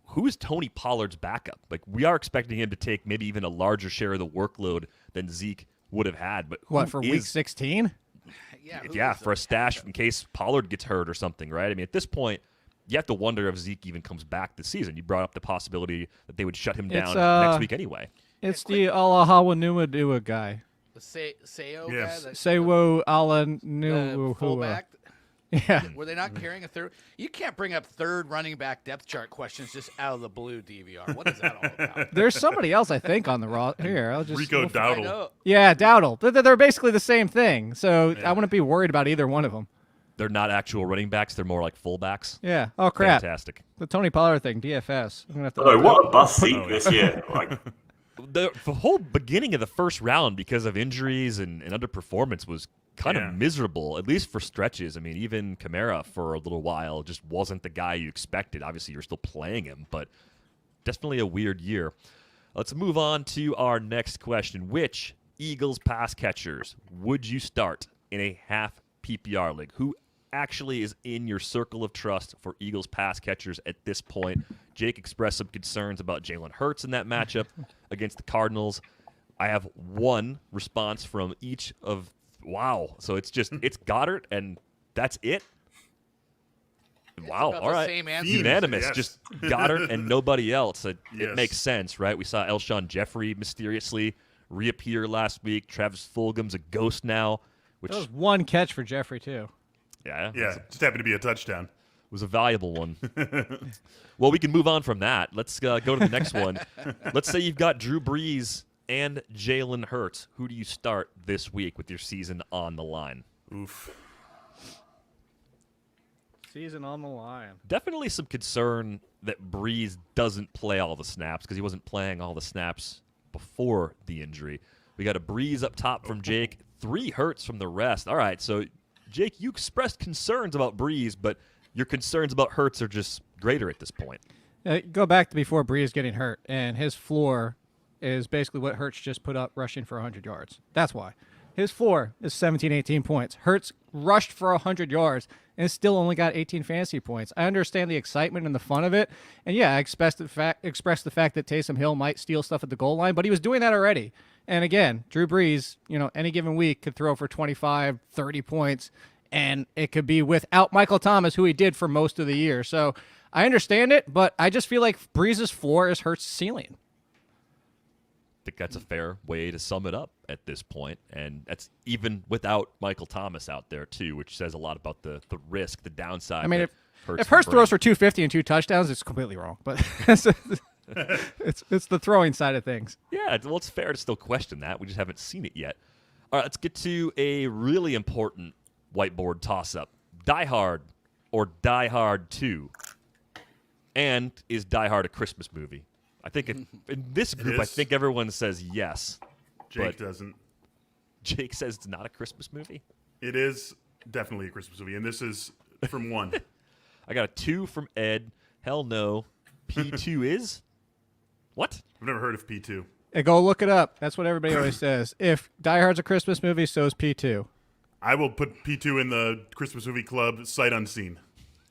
who is Tony Pollard's backup? Like, we are expecting him to take maybe even a larger share of the workload than Zeke would have had. But what, for week 16? Yeah, for a stash in case Pollard gets hurt or something, right? I mean, at this point, you have to wonder if Zeke even comes back this season. You brought up the possibility that they would shut him down next week anyway. It's the Alahawanua guy. The Seo Yes. guy? Sewo The Alanuhua. fullback? Yeah. Were they not carrying a third? You can't bring up third running back depth chart questions just out of the blue, DVR. What is that all about? There's somebody else, I think, on the roster. Here, I'll just... Rico I Dowdle. know. Yeah, Dowdle. They're basically the same thing, so I wouldn't be worried about either one of them. They're not actual running backs. They're more like fullbacks. Yeah. Oh, crap. Fantastic. The Tony Pollard thing, DFS. I'm gonna have to Oh, what a bust seat this year. Like, The whole beginning of the first round, because of injuries and underperformance, was kind of miserable, at least for stretches. I mean, even Kamara for a little while just wasn't the guy you expected. Obviously, you're still playing him, but definitely a weird year. Let's move on to our next question. Which Eagles pass catchers would you start in a half PPR league? Who actually is in your circle of trust for Eagles pass catchers at this point? Jake expressed some concerns about Jalen Hurts in that matchup against the Cardinals. I have one response from each of so it's Goddard, and that's it? Wow, all right. Same answer. Unanimous, Yes. just Goddard and nobody else. It Yes. makes sense, right? We saw Elshon Jeffrey mysteriously reappear last week. Travis Fulgham's a ghost now, which That was one catch for Jeffrey, too. Yeah, just happened to be a touchdown. was a valuable one. Well, we can move on from that. Let's go to the next one. Let's say you've got Drew Brees and Jalen Hurts. Who do you start this week with your season on the line? Oof. Season on the line. Definitely some concern that Brees doesn't play all the snaps because he wasn't playing all the snaps before the injury. We got a Brees up top from Jake, 3 Hurts from the rest. All right, so Jake, you expressed concerns about Brees, but your concerns about Hurts are just greater at this point. Go back to before Brees getting hurt, and his floor is basically what Hurts just put up rushing for 100 yards. That's why. His floor is 17, 18 points. Hurts rushed for 100 yards and still only got 18 fantasy points. I understand the excitement and the fun of it. And, yeah, I expressed the fact that Taysom Hill might steal stuff at the goal line, but he was doing that already. And, again, Drew Brees, any given week could throw for 25, 30 points, and it could be without Michael Thomas, who he did for most of the year. So I understand it, but I just feel like Brees' floor is Hurts' ceiling. think that's a fair way to sum it up at this point. And that's even without Michael Thomas out there, too, which says a lot about the risk, the downside. I mean, that if Hurts throws for 250 and 2 touchdowns, it's completely wrong. But it's the throwing side of things. Yeah, well, it's fair to still question that. We just haven't seen it yet. All right, let's get to a really important whiteboard toss-up. Die Hard or Die Hard 2? And is Die Hard a Christmas movie? I think in this group, I think everyone says yes. Jake doesn't. Jake says it's not a Christmas movie? It is definitely a Christmas movie, and this is from 1. I got a 2 from Ed. Hell no. P2 is? What? I've never heard of P2. Hey, go look it up. That's what everybody always says. If Die Hard's a Christmas movie, so is P2. I will put P2 in the Christmas movie club sight unseen.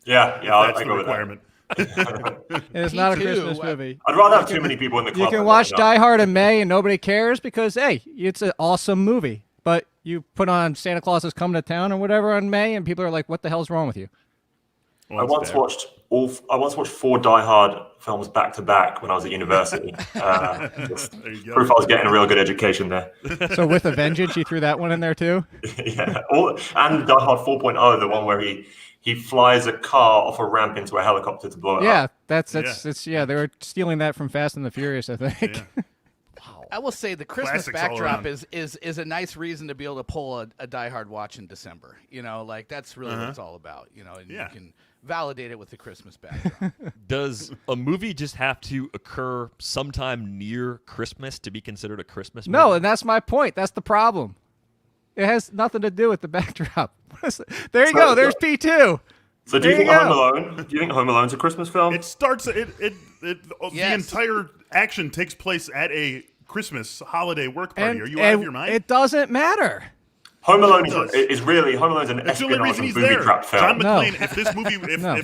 Yeah, That's I the go with that. requirement. It's not a Christmas movie. I'd rather have too many people in the club. You can than watch not. Die Hard in May and nobody cares because, hey, it's an awesome movie. But you put on Santa Claus is Coming to Town or whatever in May, and people are like, what the hell's wrong with you? Well, I once watched 4 Die Hard films back to back when I was at university. There you go. Proof I was getting a real good education there. So with a vengeance, you threw that one in there too? Yeah, and Die Hard 4.0, the one where he flies a car off a ramp into a helicopter to blow it Yeah, up. that's they were stealing that from Fast and the Furious, I think. Yeah. I will say the Christmas Classics all backdrop around. is a nice reason to be able to pull a Die Hard watch in December. Like that's really what it's all about. And Yeah. you can validate it with the Christmas backdrop. Does a movie just have to occur sometime near Christmas to be considered a Christmas movie? No, and that's my point. That's the problem. It has nothing to do with the backdrop. There you go. There's P2. So do you There think you Home go. Alone? Do you think Home Alone's a Christmas film? It starts. The Yes. entire action takes place at a Christmas holiday work party. And, Are you out of and your mind? It doesn't matter. Home Alone does. is really Home Alone's an That's the only espionage reason and he's booby there. trap film. John No. McClane. If this movie, No.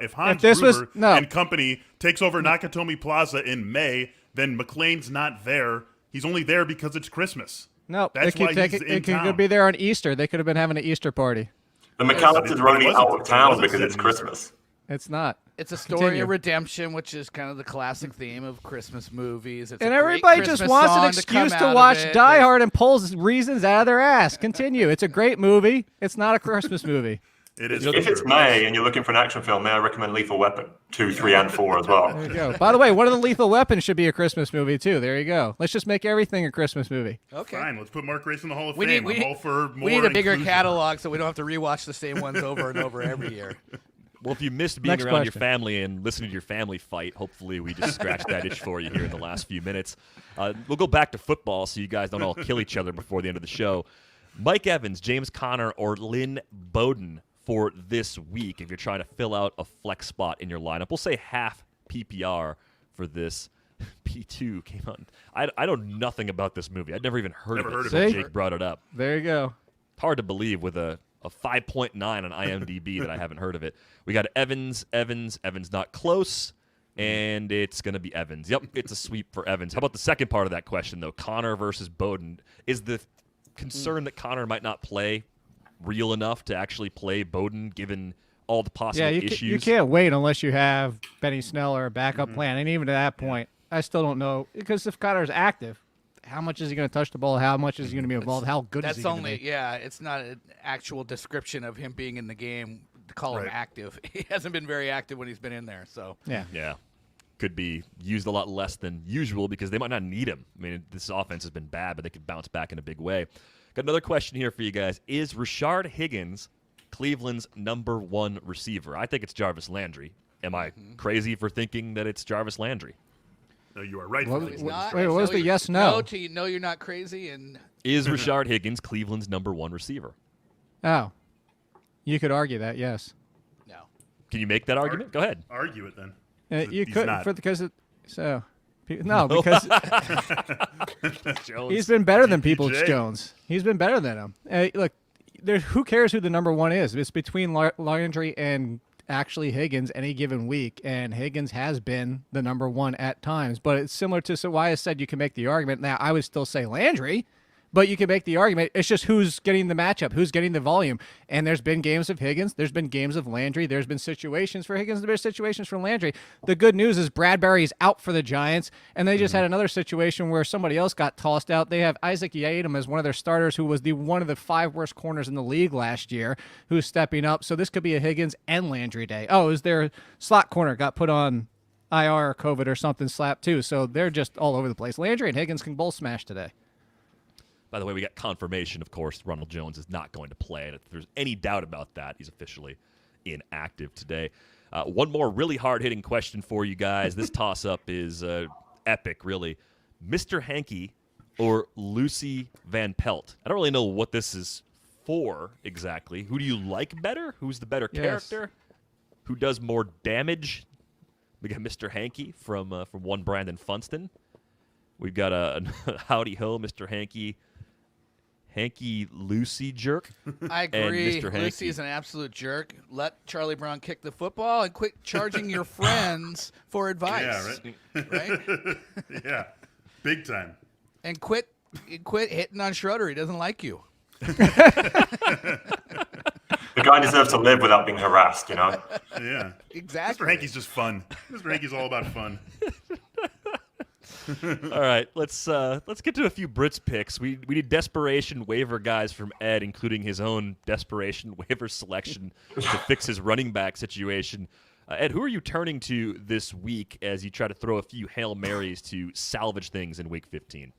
if Hans this was- Gruber no. and company takes over Nakatomi Plaza in May, then McClane's not there. He's only there because it's Christmas. No, That's why he's in it town. could be there on Easter. They could have been having an Easter party. The McAllisters are only It wasn't- out of it town wasn't because set it's in Christmas. It's not. It's a story Continue. of redemption, which is kind of the classic theme of Christmas movies. It's And a great everybody just Christmas wants an song excuse come to out of watch it. Die There's- Hard and pulls reasons out of their ass. Continue. It's a great movie. It's not a Christmas movie. It is. If it's May and you're looking for an action film, may I recommend Lethal Weapon 2, 3, and 4 as well? There you go. By the way, one of the Lethal Weapons should be a Christmas movie too. There you go. Let's just make everything a Christmas movie. Okay. Fine, let's put Mark Race in the Hall of We Fame. need- I'm all for more We need a bigger inclusion. catalog so we don't have to rewatch the same ones over and over every year. Well, if you missed being Next around your question. family and listening to your family fight, hopefully we just scratched that itch for you here in the last few minutes. We'll go back to football so you guys don't all kill each other before the end of the show. Mike Evans, James Conner, or Lynn Bowden for this week if you're trying to fill out a flex spot in your lineup. We'll say half PPR for this. P2 came on. I know nothing about this movie. I'd never even heard Never of heard it of until it. Jake brought it up. There you go. Hard to believe with a 5.9 on IMDb that I haven't heard of it. We got Evans not close, and it's going to be Evans. Yep, it's a sweep for Evans. How about the second part of that question, though? Connor versus Bowden. Is the concern that Connor might not play real enough to actually play Bowden, given all the possible Yeah, issues? you can't wait unless you have Benny Snell or a backup plan. And even to that point, I still don't know because if Connor's active, how much is he going to touch the ball? How much is he going to be involved? How good is That's he going to only, be? yeah, it's not an actual description of him being in the game to call him Right. active. He hasn't been very active when he's been in there, so. Yeah. Yeah. Could be used a lot less than usual because they might not need him. I mean, this offense has been bad, but they could bounce back in a big way. Got another question here for you guys. Is Rashard Higgins Cleveland's number one receiver? I think it's Jarvis Landry. Am I crazy for thinking that it's Jarvis Landry? No, you are right. What- Felix. He's not. Wait, what was the you- yes, no? No to you know you're not crazy, and Is Rashard Higgins Cleveland's number one receiver? Oh, you could argue that, yes. no. Can you make that argument? Go ahead. Argue it then. You He's could not. because because he's been better than Peoples PJ. Jones. He's been better than him. Look, who cares who the number one is? It's between Landry and actually Higgins any given week, and Higgins has been the number one at times. But it's similar to why I said you can make the argument. Now, I would still say Landry, But you can make the argument, it's just who's getting the matchup, who's getting the volume. And there's been games of Higgins, there's been games of Landry, there's been situations for Higgins, there's been situations for Landry. The good news is Bradbury's out for the Giants, and they just had another situation where somebody else got tossed out. They have Isaac Yiadom as one of their starters, who was one of the 5 worst corners in the league last year, who's stepping up. So this could be a Higgins and Landry day. Oh, is their slot corner got put on IR or COVID or something slapped too. So they're just all over the place. Landry and Higgins can both smash today. By the way, we got confirmation, of course, Ronald Jones is not going to play. And if there's any doubt about that, he's officially inactive today. One more really hard-hitting question for you guys. This toss-up is epic, really. Mr. Hanky or Lucy Van Pelt? I don't really know what this is for exactly. Who do you like better? Who's the better character? Who does more damage? We got Mr. Hanky from one Brandon Funston. We've got a howdy ho, Mr. Hanky. Hanky Lucy jerk. I agree. Mr. Lucy is an absolute jerk. Let Charlie Brown kick the football and quit charging your friends for advice. Yeah, right? Yeah, big time. And quit hitting on Schroeder. He doesn't like you. The guy deserves to live without being harassed, you know? Yeah. Exactly. Mr. Hanky's just fun. Mr. Hanky's all about fun. All right, let's get to a few Brits picks. We need desperation waiver guys from Ed, including his own desperation waiver selection to fix his running back situation. Ed, who are you turning to this week as you try to throw a few Hail Marys to salvage things in Week 15?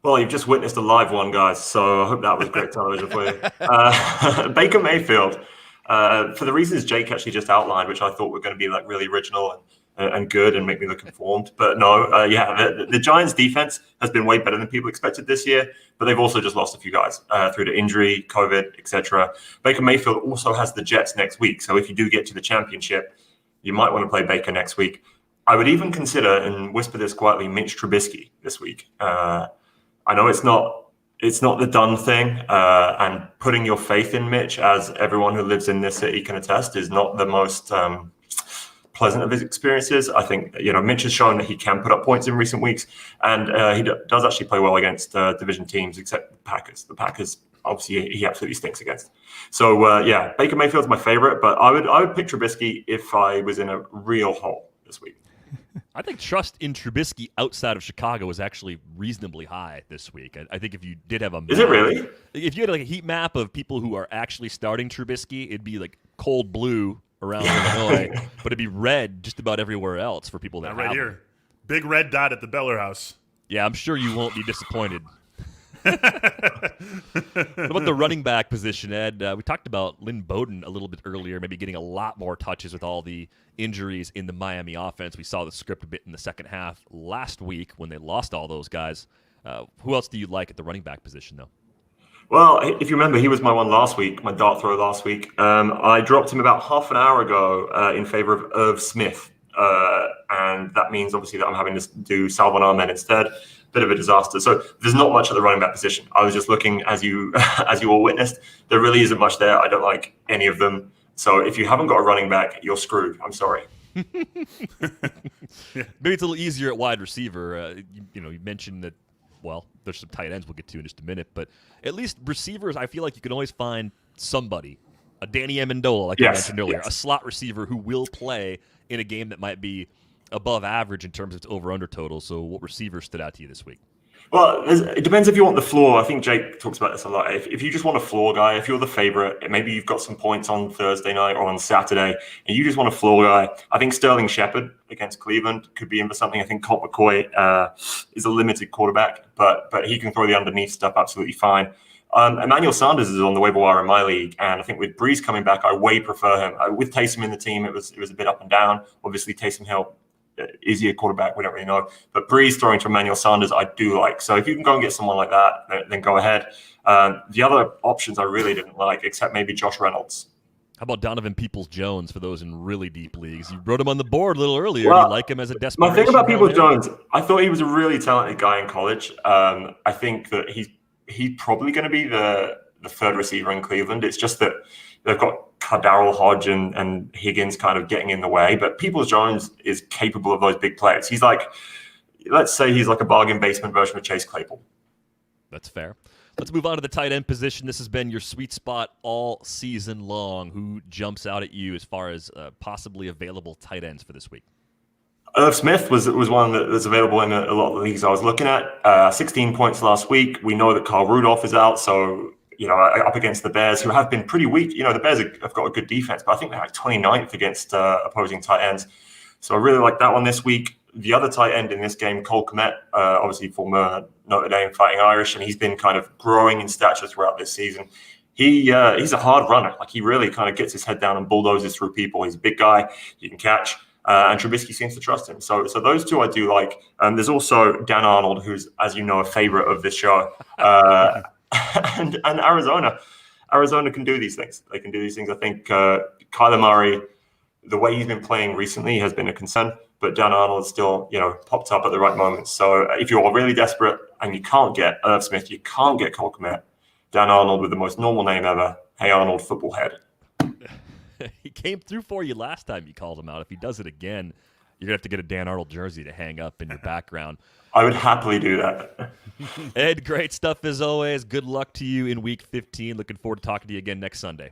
Well, you've just witnessed a live one, guys, so I hope that was great television for you. Baker Mayfield, for the reasons Jake actually just outlined, which I thought were going to be like really original and good and make me look informed. But no, the Giants' defense has been way better than people expected this year, but they've also just lost a few guys through to injury, COVID, etc. Baker Mayfield also has the Jets next week, so if you do get to the championship, you might want to play Baker next week. I would even consider, and whisper this quietly, Mitch Trubisky this week. I know it's not the done thing, and putting your faith in Mitch, as everyone who lives in this city can attest, is not the most pleasant of his experiences. I think, Mitch has shown that he can put up points in recent weeks, and he does actually play well against division teams, except the Packers. The Packers, obviously, he absolutely stinks against. So, Baker Mayfield's my favorite, but I would pick Trubisky if I was in a real hole this week. I think trust in Trubisky outside of Chicago is actually reasonably high this week. I think if you did have a map, is it really? If you had like a heat map of people who are actually starting Trubisky, it'd be like cold blue around Illinois, but it'd be red just about everywhere else for people that Not right have here. him. Big red dot at the Beller house. Yeah, I'm sure you won't be disappointed. What about the running back position, Ed? We talked about Lynn Bowden a little bit earlier, maybe getting a lot more touches with all the injuries in the Miami offense. We saw the script a bit in the second half last week when they lost all those guys. Who else do you like at the running back position, though? Well, if you remember, he was my one last week, my dart throw last week. I dropped him about half an hour ago in favor of Irv Smith. And that means, obviously, that I'm having to do Salvon Ahmed instead. Bit of a disaster. So there's not much at the running back position. I was just looking, as you all witnessed, there really isn't much there. I don't like any of them. So if you haven't got a running back, you're screwed. I'm sorry. Maybe it's a little easier at wide receiver. You mentioned that, well, there's some tight ends we'll get to in just a minute, but at least receivers, I feel like you can always find somebody. A Danny Amendola, like I mentioned earlier, a slot receiver who will play in a game that might be above average in terms of its over-under total. So what receiver stood out to you this week? Well, it depends if you want the floor. I think Jake talks about this a lot. If you just want a floor guy, if you're the favorite, maybe you've got some points on Thursday night or on Saturday, and you just want a floor guy, I think Sterling Shepard against Cleveland could be in for something. I think Colt McCoy is a limited quarterback, but he can throw the underneath stuff absolutely fine. Emmanuel Sanders is on the waiver wire in my league, and I think with Breeze coming back, I way prefer him. With Taysom in the team, it was a bit up and down. Obviously, Taysom Hill, is he a quarterback? We don't really know. But Breeze throwing to Emmanuel Sanders, I do like. So if you can go and get someone like that, then go ahead. The other options I really didn't like, except maybe Josh Reynolds. How about Donovan Peoples-Jones for those in really deep leagues? You wrote him on the board a little earlier. Well, you like him as a desperation? My thing about Peoples-Jones, I thought he was a really talented guy in college. I think that he's probably going to be the third receiver in Cleveland. It's just that they've got Darrell Hodge and Higgins kind of getting in the way, but Peoples-Jones is capable of those big plays. He's like, let's say he's like a bargain basement version of Chase Claypool. That's fair. Let's move on to the tight end position. This has been your sweet spot all season long. Who jumps out at you as far as possibly available tight ends for this week? Irv Smith was one that's available in a lot of the leagues I was looking at. 16 points last week. We know that Carl Rudolph is out, so up against the Bears, who have been pretty weak. The Bears have got a good defense, but I think they're like 29th against opposing tight ends. So I really like that one this week. The other tight end in this game, Cole Kmet, obviously former Notre Dame Fighting Irish, and he's been kind of growing in stature throughout this season. He's a hard runner. Like, he really kind of gets his head down and bulldozes through people. He's a big guy. He can catch. And Trubisky seems to trust him. So those two I do like. There's also Dan Arnold, who's, as you know, a favorite of this show. And Arizona. Arizona can do these things. They can do these things. I think Kyler Murray, the way he's been playing recently has been a concern. But Dan Arnold still, popped up at the right moment. So if you're really desperate and you can't get Irv Smith, you can't get Cole Kmet, Dan Arnold with the most normal name ever, Hey Arnold Football Head. He came through for you last time you called him out. If he does it again, you're going to have to get a Dan Arnold jersey to hang up in your background. I would happily do that. Ed, great stuff as always. Good luck to you in Week 15. Looking forward to talking to you again next Sunday.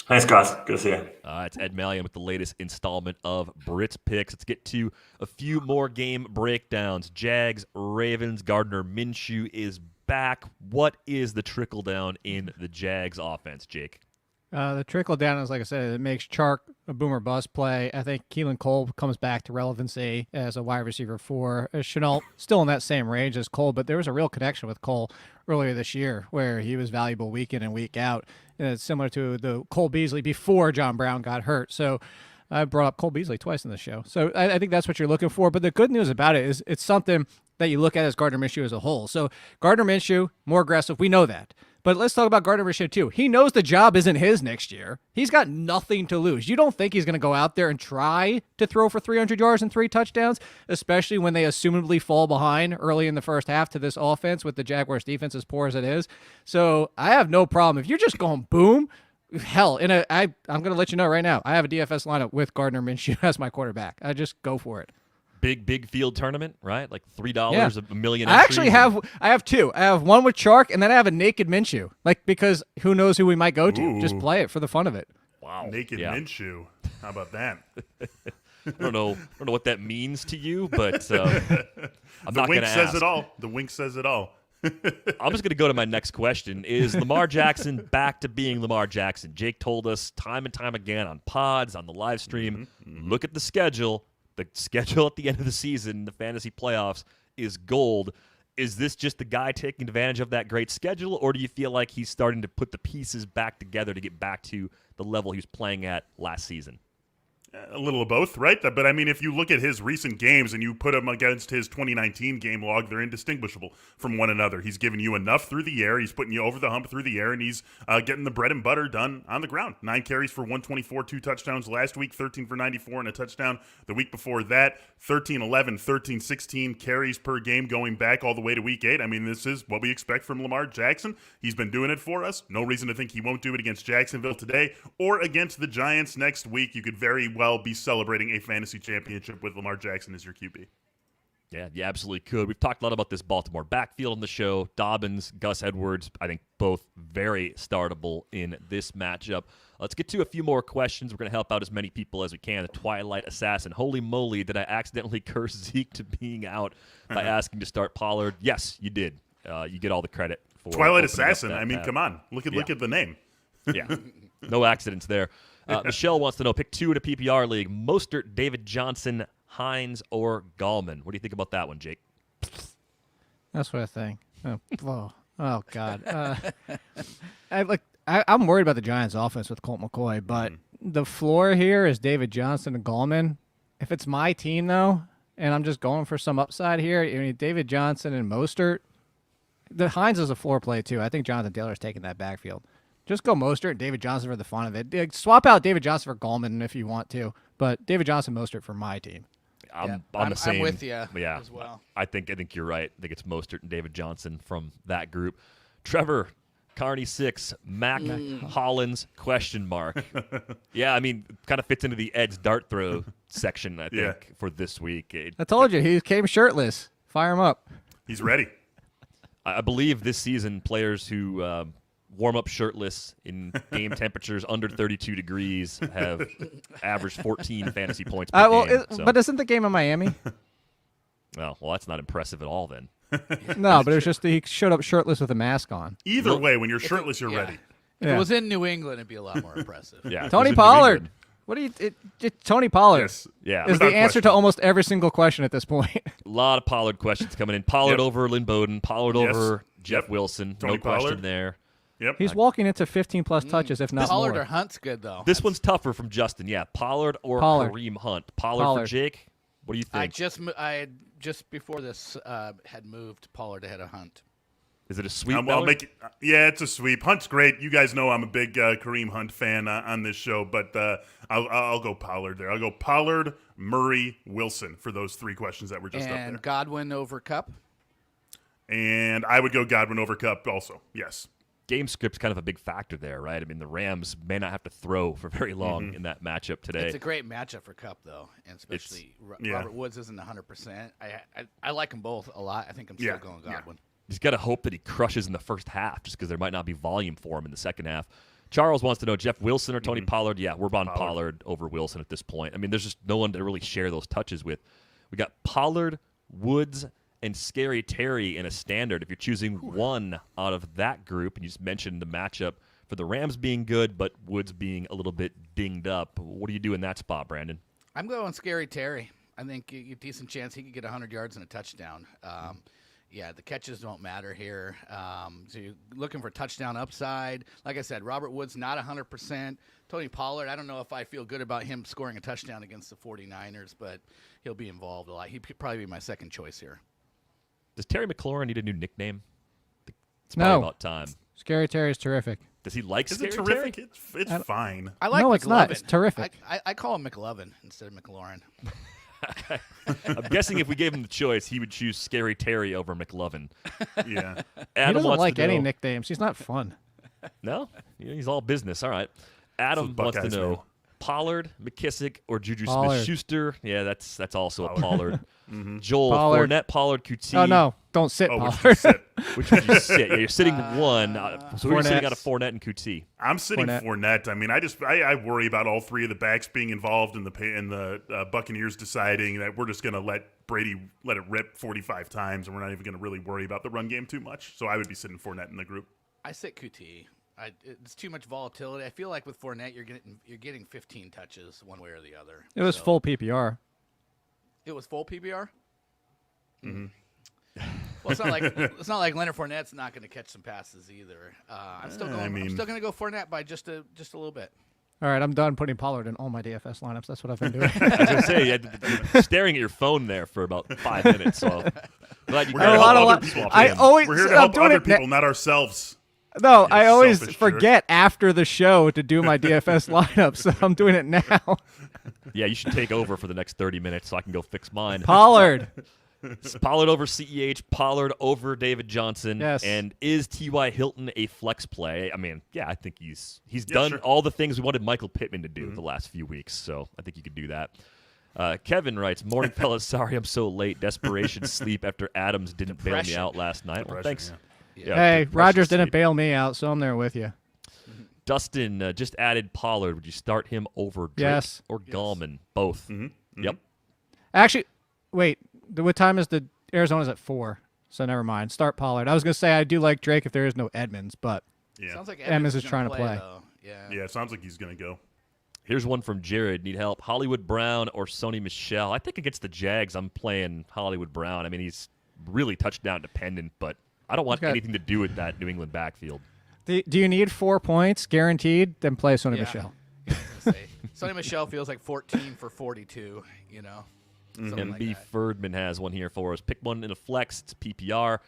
Thanks, guys. Good to see you. It's Ed Mallion with the latest installment of Brits Picks. Let's get to a few more game breakdowns. Jags, Ravens, Gardner Minshew is back. What is the trickle down in the Jags offense, Jake? The trickle down is, like I said, it makes Chark a boomer bust play. I think Keelan Cole comes back to relevancy as a wide receiver 4. Chenault still in that same range as Cole, but there was a real connection with Cole earlier this year where he was valuable week in and week out. And it's similar to the Cole Beasley before John Brown got hurt. So I brought up Cole Beasley twice in the show. So I think that's what you're looking for. But the good news about it is it's something that you look at as Gardner Minshew as a whole. So Gardner Minshew, more aggressive. We know that. But let's talk about Gardner Minshew, too. He knows the job isn't his next year. He's got nothing to lose. You don't think he's going to go out there and try to throw for 300 yards and 3 touchdowns, especially when they assumably fall behind early in the first half to this offense with the Jaguars' defense as poor as it is. So I have no problem. If you're just going boom, hell, I'm going to let you know right now, I have a DFS lineup with Gardner Minshew as my quarterback. I just go for it. Big field tournament, right? Like $3 a million. I actually have 2. I have one with Chark, and then I have a naked Minshew. Because who knows who we might go to? Ooh. Just play it for the fun of it. Wow, Naked Minshew. How about that? I don't know what that means to you, but I'm not going to ask. The wink says it all. The wink says it all. I'm just going to go to my next question. Is Lamar Jackson back to being Lamar Jackson? Jake told us time and time again on pods, on the live stream, look at the schedule. The schedule at the end of the season, the fantasy playoffs, is gold. Is this just the guy taking advantage of that great schedule, or do you feel like he's starting to put the pieces back together to get back to the level he was playing at last season? A little of both, right? But I mean, if you look at his recent games and you put him against his 2019 game log, they're indistinguishable from one another. He's giving you enough through the air. He's putting you over the hump through the air, and he's getting the bread and butter done on the ground. 9 carries for 124, 2 touchdowns last week, 13 for 94 and a touchdown the week before that, 13, 11, 13, 16 carries per game going back all the way to week 8. I mean, this is what we expect from Lamar Jackson. He's been doing it for us. No reason to think he won't do it against Jacksonville today or against the Giants next week. You could very well be celebrating a fantasy championship with Lamar Jackson as your QB. Yeah, you absolutely could. We've talked a lot about this Baltimore backfield on the show. Dobbins, Gus Edwards, I think both very startable in this matchup. Let's get to a few more questions. We're going to help out as many people as we can. The Twilight Assassin. Holy moly, did I accidentally curse Zeke to being out by asking to start Pollard? Yes, you did. You get all the credit for Twilight Assassin. I mean, come on. Look at the name. Yeah, no accidents there. Michelle wants to know, pick 2 in a PPR league, Mostert, David Johnson, Hines, or Gallman. What do you think about that one, Jake? That's what I think. Oh God. I'm worried about the Giants' offense with Colt McCoy, but the floor here is David Johnson and Gallman. If it's my team, though, and I'm just going for some upside here, I mean, David Johnson and Mostert, the Hines is a floor play, too. I think Jonathan Taylor's taking that backfield. Just go Mostert and David Johnson for the fun of it. Swap out David Johnson for Gallman if you want to, but David Johnson, Mostert for my team. I'm the same. I'm with you as well. I think you're right. I think it's Mostert and David Johnson from that group. Trevor, Carney 6, Mac Hollins, ? Yeah, I mean, kind of fits into the Ed's dart throw section, I think, for this week. I told you, he came shirtless. Fire him up. He's ready. I believe this season players who warm up shirtless in game temperatures under 32 degrees have averaged 14 fantasy points per game. But isn't the game in Miami? Well, that's not impressive at all then. No, but it was just that he showed up shirtless with a mask on. Either way, when you're shirtless, you're ready. If it was in New England, it'd be a lot more impressive. Yeah, Tony Pollard. What do you? Tony Pollard Yes. Yeah. is the Without answer to question. almost every single question at this point. A lot of Pollard questions coming in. Pollard over Lynn Bowden. Pollard Yes. over Jeff Yep. Wilson. Tony No question Pollard. there. Yep. He's walking into 15-plus touches, if not Pollard more. or Hunt's good though. This one's tougher from Justin. Yeah, Pollard or Pollard. Kareem Hunt. Pollard for Jake. What do you think? I had just before this had moved Pollard ahead of Hunt. Is it a sweep? I'll make it. Yeah, it's a sweep. Hunt's great. You guys know I'm a big Kareem Hunt fan on this show, but I'll go Pollard there. I'll go Pollard, Murray, Wilson for those 3 questions that were just up there. And Godwin over Cup. And I would go Godwin over Cup also. Yes. Game script's kind of a big factor there, right? I mean, the Rams may not have to throw for very long in that matchup today. It's a great matchup for Cup though, and especially Robert Woods isn't 100%. I like them both a lot. I think I'm still going Godwin. He's got to hope that he crushes in the first half just because there might not be volume for him in the second half. Charles wants to know Jeff Wilson or Tony Pollard. Yeah, we're on Pollard over Wilson at this point. I mean, there's just no one to really share those touches with. We got Pollard, Woods, and Scary Terry in a standard. If you're choosing one out of that group, and you just mentioned the matchup for the Rams being good, but Woods being a little bit dinged up, what do you do in that spot, Brandon? I'm going Scary Terry. I think a decent chance he could get 100 yards and a touchdown. Yeah, the catches don't matter here. So you're looking for touchdown upside. Like I said, Robert Woods not 100%. Tony Pollard, I don't know if I feel good about him scoring a touchdown against the 49ers, but he'll be involved a lot. He'd probably be my second choice here. Does Terry McLaurin need a new nickname? It's No. probably about time. Scary Terry is terrific. Does he like Is Scary it terrific? Terry? It's fine. I like No, McLovin. it's not. It's terrific. I call him McLovin instead of McLaurin. I'm guessing if we gave him the choice, he would choose Scary Terry over McLovin. Yeah. He Adam doesn't wants like to any know, nicknames. He's not fun. No? Yeah, he's all business. All right. Adam Those wants to Buckeyes, know man. Pollard, McKissick, or Juju Pollard. Smith-Schuster. Yeah, that's also a Pollard. Joel, Pollard. Fournette, Pollard, QT. Oh, no. Don't sit, Oh, which Pollard. is it? Which would you sit? Yeah, you're sitting one. So we're sitting Fournette. on a Fournette and QT. I'm sitting Fournette. Fournette. I mean, I worry about all 3 of the backs being involved in the Buccaneers deciding that we're just going to let Brady let it rip 45 times, and we're not even going to really worry about the run game too much. So I would be sitting Fournette in the group. I sit QT. It's too much volatility. I feel like with Fournette, you're getting 15 touches one way or the other. It was full PPR. It was full PPR. Well, it's not like Leonard Fournette's not going to catch some passes either. I'm still going. I'm still going to go Fournette by just a little bit. All right, I'm done putting Pollard in all my DFS lineups. That's what I've been doing. I was going to say, you had staring at your phone there for about 5 minutes. So I'm glad you We're got here to a lot help of other li- people. I man. always- We're here to I'm help doing other it na- people, not ourselves. No, You I always selfish jerk. forget after the show to do my DFS lineup, so I'm doing it now. Yeah, you should take over for the next 30 minutes so I can go fix mine. Pollard. It's Pollard over CEH, Pollard over David Johnson. Yes. And is T.Y. Hilton a flex play? I mean, yeah, I think he's done sure. all the things we wanted Michael Pittman to do the last few weeks, so I think you could do that. Kevin writes, morning fellas, sorry I'm so late. Desperation sleep after Adams didn't bail me Depression. out last night. Well, thanks. Yeah, Hey, depression Rogers didn't sleep. bail me out, so I'm there with you. Dustin just added Pollard. Would you start him over Drake Yes. or Gallman? Both. Yep. Actually, wait. What time is the Arizona's at 4? So never mind. Start Pollard. I was gonna say I do like Drake if there is no Edmonds, but Yeah. Sounds like Emmons is gonna trying to play. though. Yeah. Yeah, it sounds like he's going to go. Here's one from Jared. Need help. Hollywood Brown or Sony Michel? I think against the Jags, I'm playing Hollywood Brown. I mean, he's really touchdown dependent, but I don't want Okay. anything to do with that New England backfield. do you need 4 points guaranteed? Then play Sony Yeah. Michel. Yeah, I was gonna say, Sonny Michel feels like 14 for 42. You know. Something like MB that. Ferdman has one here for us. Pick one in a flex. It's PPR.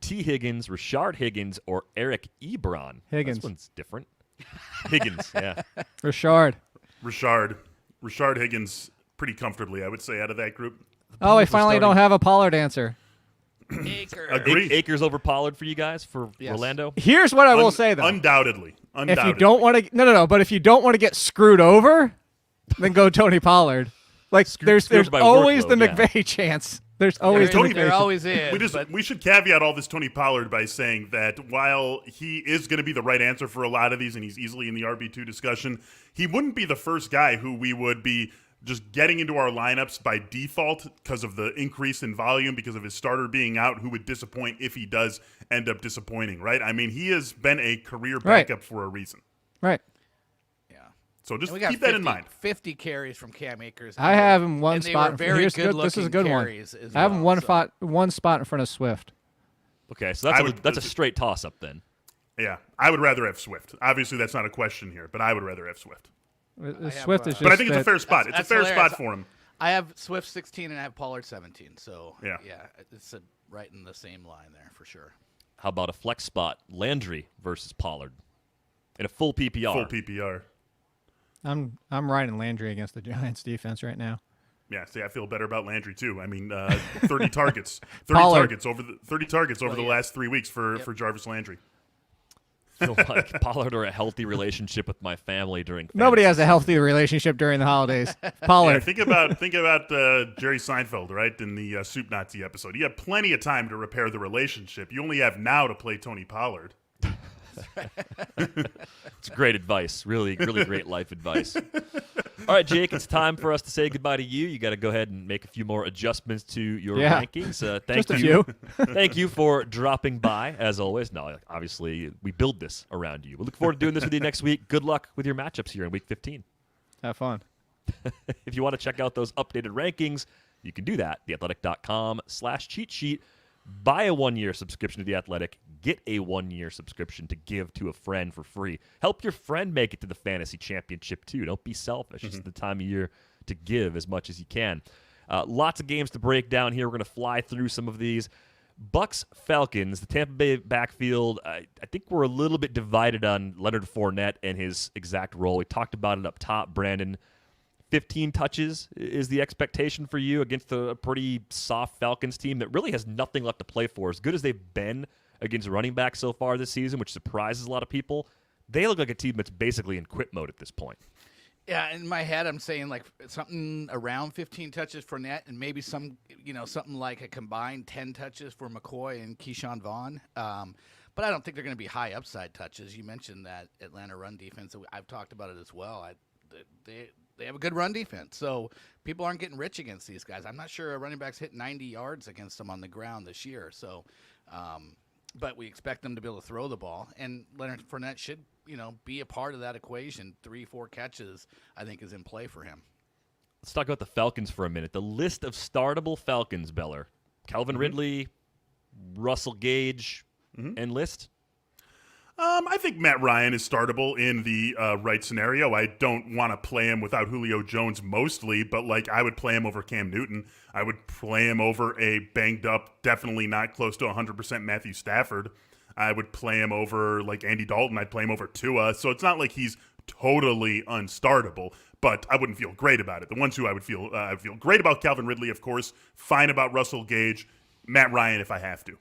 T. Higgins, Rashard Higgins, or Eric Ebron. Higgins. This one's different. Higgins, yeah. Rashard. Rashard Higgins pretty comfortably, I would say, out of that group. Oh, I Bengals are finally don't starting- have a Pollard answer. Acre. Agreed. Akers over Pollard for you guys for Yes. Orlando? Here's what I will say though. Undoubtedly. If you don't want to, no, but if you don't want to get screwed over, then go Tony Pollard. Like Screwed there's by always the workload, yeah. McVay chance There's always Tony- indication. There always is. We should caveat all this Tony Pollard by saying that while he is going to be the right answer for a lot of these, and he's easily in the RB2 discussion, he wouldn't be the first guy who we would be just getting into our lineups by default because of the increase in volume, because of his starter being out, who would disappoint if he does end up disappointing, right? I mean, he has been a career backup for a reason. Right. Yeah. So just And we got keep that in mind. 50 carries from Cam Akers. I have him one and they spot. were very Here's good this is a looking good one. carries as I have him well, one spot in front of Swift. Okay, so that's a straight toss-up then. Yeah, I would rather have Swift. Obviously, that's not a question here, but I would rather have Swift. Swift is just. But I think it's a fair spot. It's a that's fair hilarious. spot for him. I have Swift 16 and I have Pollard 17. So, Yeah. it's right in the same line there for sure. How about a flex spot? Landry versus Pollard in a full PPR. Full PPR. I'm riding Landry against the Giants defense right now. Yeah, see, I feel better about Landry too. I mean, 30 targets, 30 Pollard. targets over the last 3 weeks for Jarvis Landry. Feel like Pollard or a healthy relationship with my family during Nobody fantasy has a healthy relationship during the holidays. Pollard. Yeah, think about Jerry Seinfeld, right, in the Soup Nazi episode. You have plenty of time to repair the relationship. You only have now to play Tony Pollard. It's great advice. Really, really great life advice. All right, Jake, it's time for us to say goodbye to you. You got to go ahead and make a few more adjustments to your rankings. Thank Just a you. few. Thank you for dropping by, as always. No, obviously, we build this around you. We look forward to doing this with you next week. Good luck with your matchups here in Week 15. Have fun. If you want to check out those updated rankings, you can do that. theathletic.com/cheat sheet. Buy a 1-year subscription to The Athletic. Get a 1-year subscription to give to a friend for free. Help your friend make it to the fantasy championship, too. Don't be selfish. It's the time of year to give as much as you can. Lots of games to break down here. We're going to fly through some of these. Bucks, Falcons, the Tampa Bay backfield. I think we're a little bit divided on Leonard Fournette and his exact role. We talked about it up top, Brandon. 15 touches is the expectation for you against a pretty soft Falcons team that really has nothing left to play for. As good as they've been against running backs so far this season, which surprises a lot of people, they look like a team that's basically in quit mode at this point. Yeah, in my head, I'm saying like something around 15 touches for Net, and maybe something like a combined 10 touches for McCoy and Keyshawn Vaughn. But I don't think they're going to be high upside touches. You mentioned that Atlanta run defense. I've talked about it as well. They have a good run defense, so people aren't getting rich against these guys. I'm not sure a running back's hit 90 yards against them on the ground this year. So, but we expect them to be able to throw the ball, and Leonard Fournette should, be a part of that equation. 3-4 catches, I think, is in play for him. Let's talk about the Falcons for a minute. The list of startable Falcons, Beller. Calvin Ridley, Russell Gage, and list. I think Matt Ryan is startable in the right scenario. I don't want to play him without Julio Jones mostly, but I would play him over Cam Newton. I would play him over a banged up, definitely not close to 100% Matthew Stafford. I would play him over Andy Dalton. I'd play him over Tua. So it's not like he's totally unstartable, but I wouldn't feel great about it. The ones who I would feel great about: Calvin Ridley, of course, fine about Russell Gage, Matt Ryan if I have to.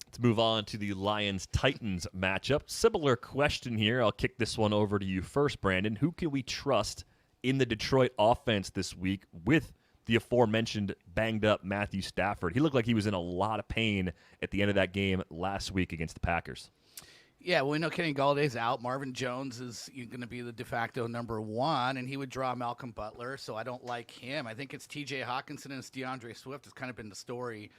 Let's move on to the Lions-Titans matchup. Similar question here. I'll kick this one over to you first, Brandon. Who can we trust in the Detroit offense this week with the aforementioned banged-up Matthew Stafford? He looked like he was in a lot of pain at the end of that game last week against the Packers. Yeah, well, we know Kenny Galladay's out. Marvin Jones is going to be the de facto number one, and he would draw Malcolm Butler, so I don't like him. I think it's T.J. Hockenson and it's DeAndre Swift. It's kind of been the story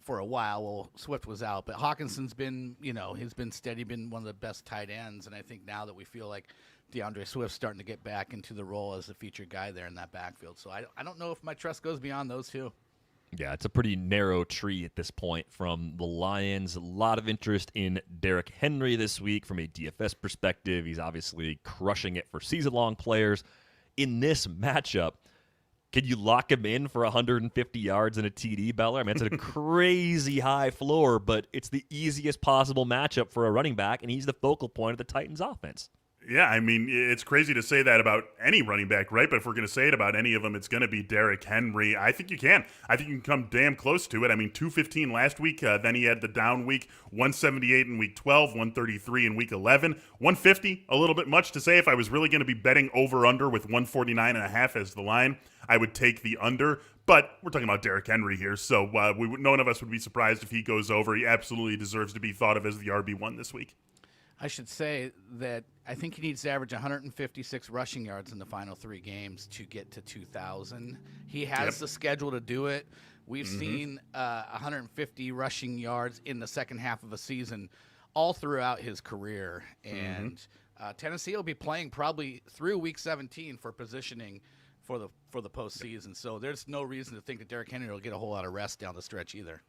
for a while. Well, Swift was out, but Hawkinson's been, he's been steady, been one of the best tight ends, and I think now that we feel like DeAndre Swift's starting to get back into the role as the featured guy there in that backfield. So I don't know if my trust goes beyond those two. Yeah, it's a pretty narrow tree at this point from the Lions. A lot of interest in Derrick Henry this week from a DFS perspective. He's obviously crushing it for season-long players. In this matchup, can you lock him in for 150 yards and a TD, Beller? I mean, it's a crazy high floor, but it's the easiest possible matchup for a running back, and he's the focal point of the Titans' offense. Yeah, I mean, it's crazy to say that about any running back, right? But if we're going to say it about any of them, it's going to be Derrick Henry. I think you can. I think you can come damn close to it. I mean, 215 last week. Then he had the down week, 178 in week 12, 133 in week 11, 150. A little bit much to say. If I was really going to be betting over/under with 149.5 as the line, I would take the under. But we're talking about Derrick Henry here, so none of us would be surprised if he goes over. He absolutely deserves to be thought of as the RB1 this week. I should say that I think he needs to average 156 rushing yards in the final 3 games to get to 2,000. He has the schedule to do it. We've seen 150 rushing yards in the second half of a season all throughout his career. And Tennessee will be playing probably through Week 17 for positioning for the postseason. So there's no reason to think that Derrick Henry will get a whole lot of rest down the stretch either.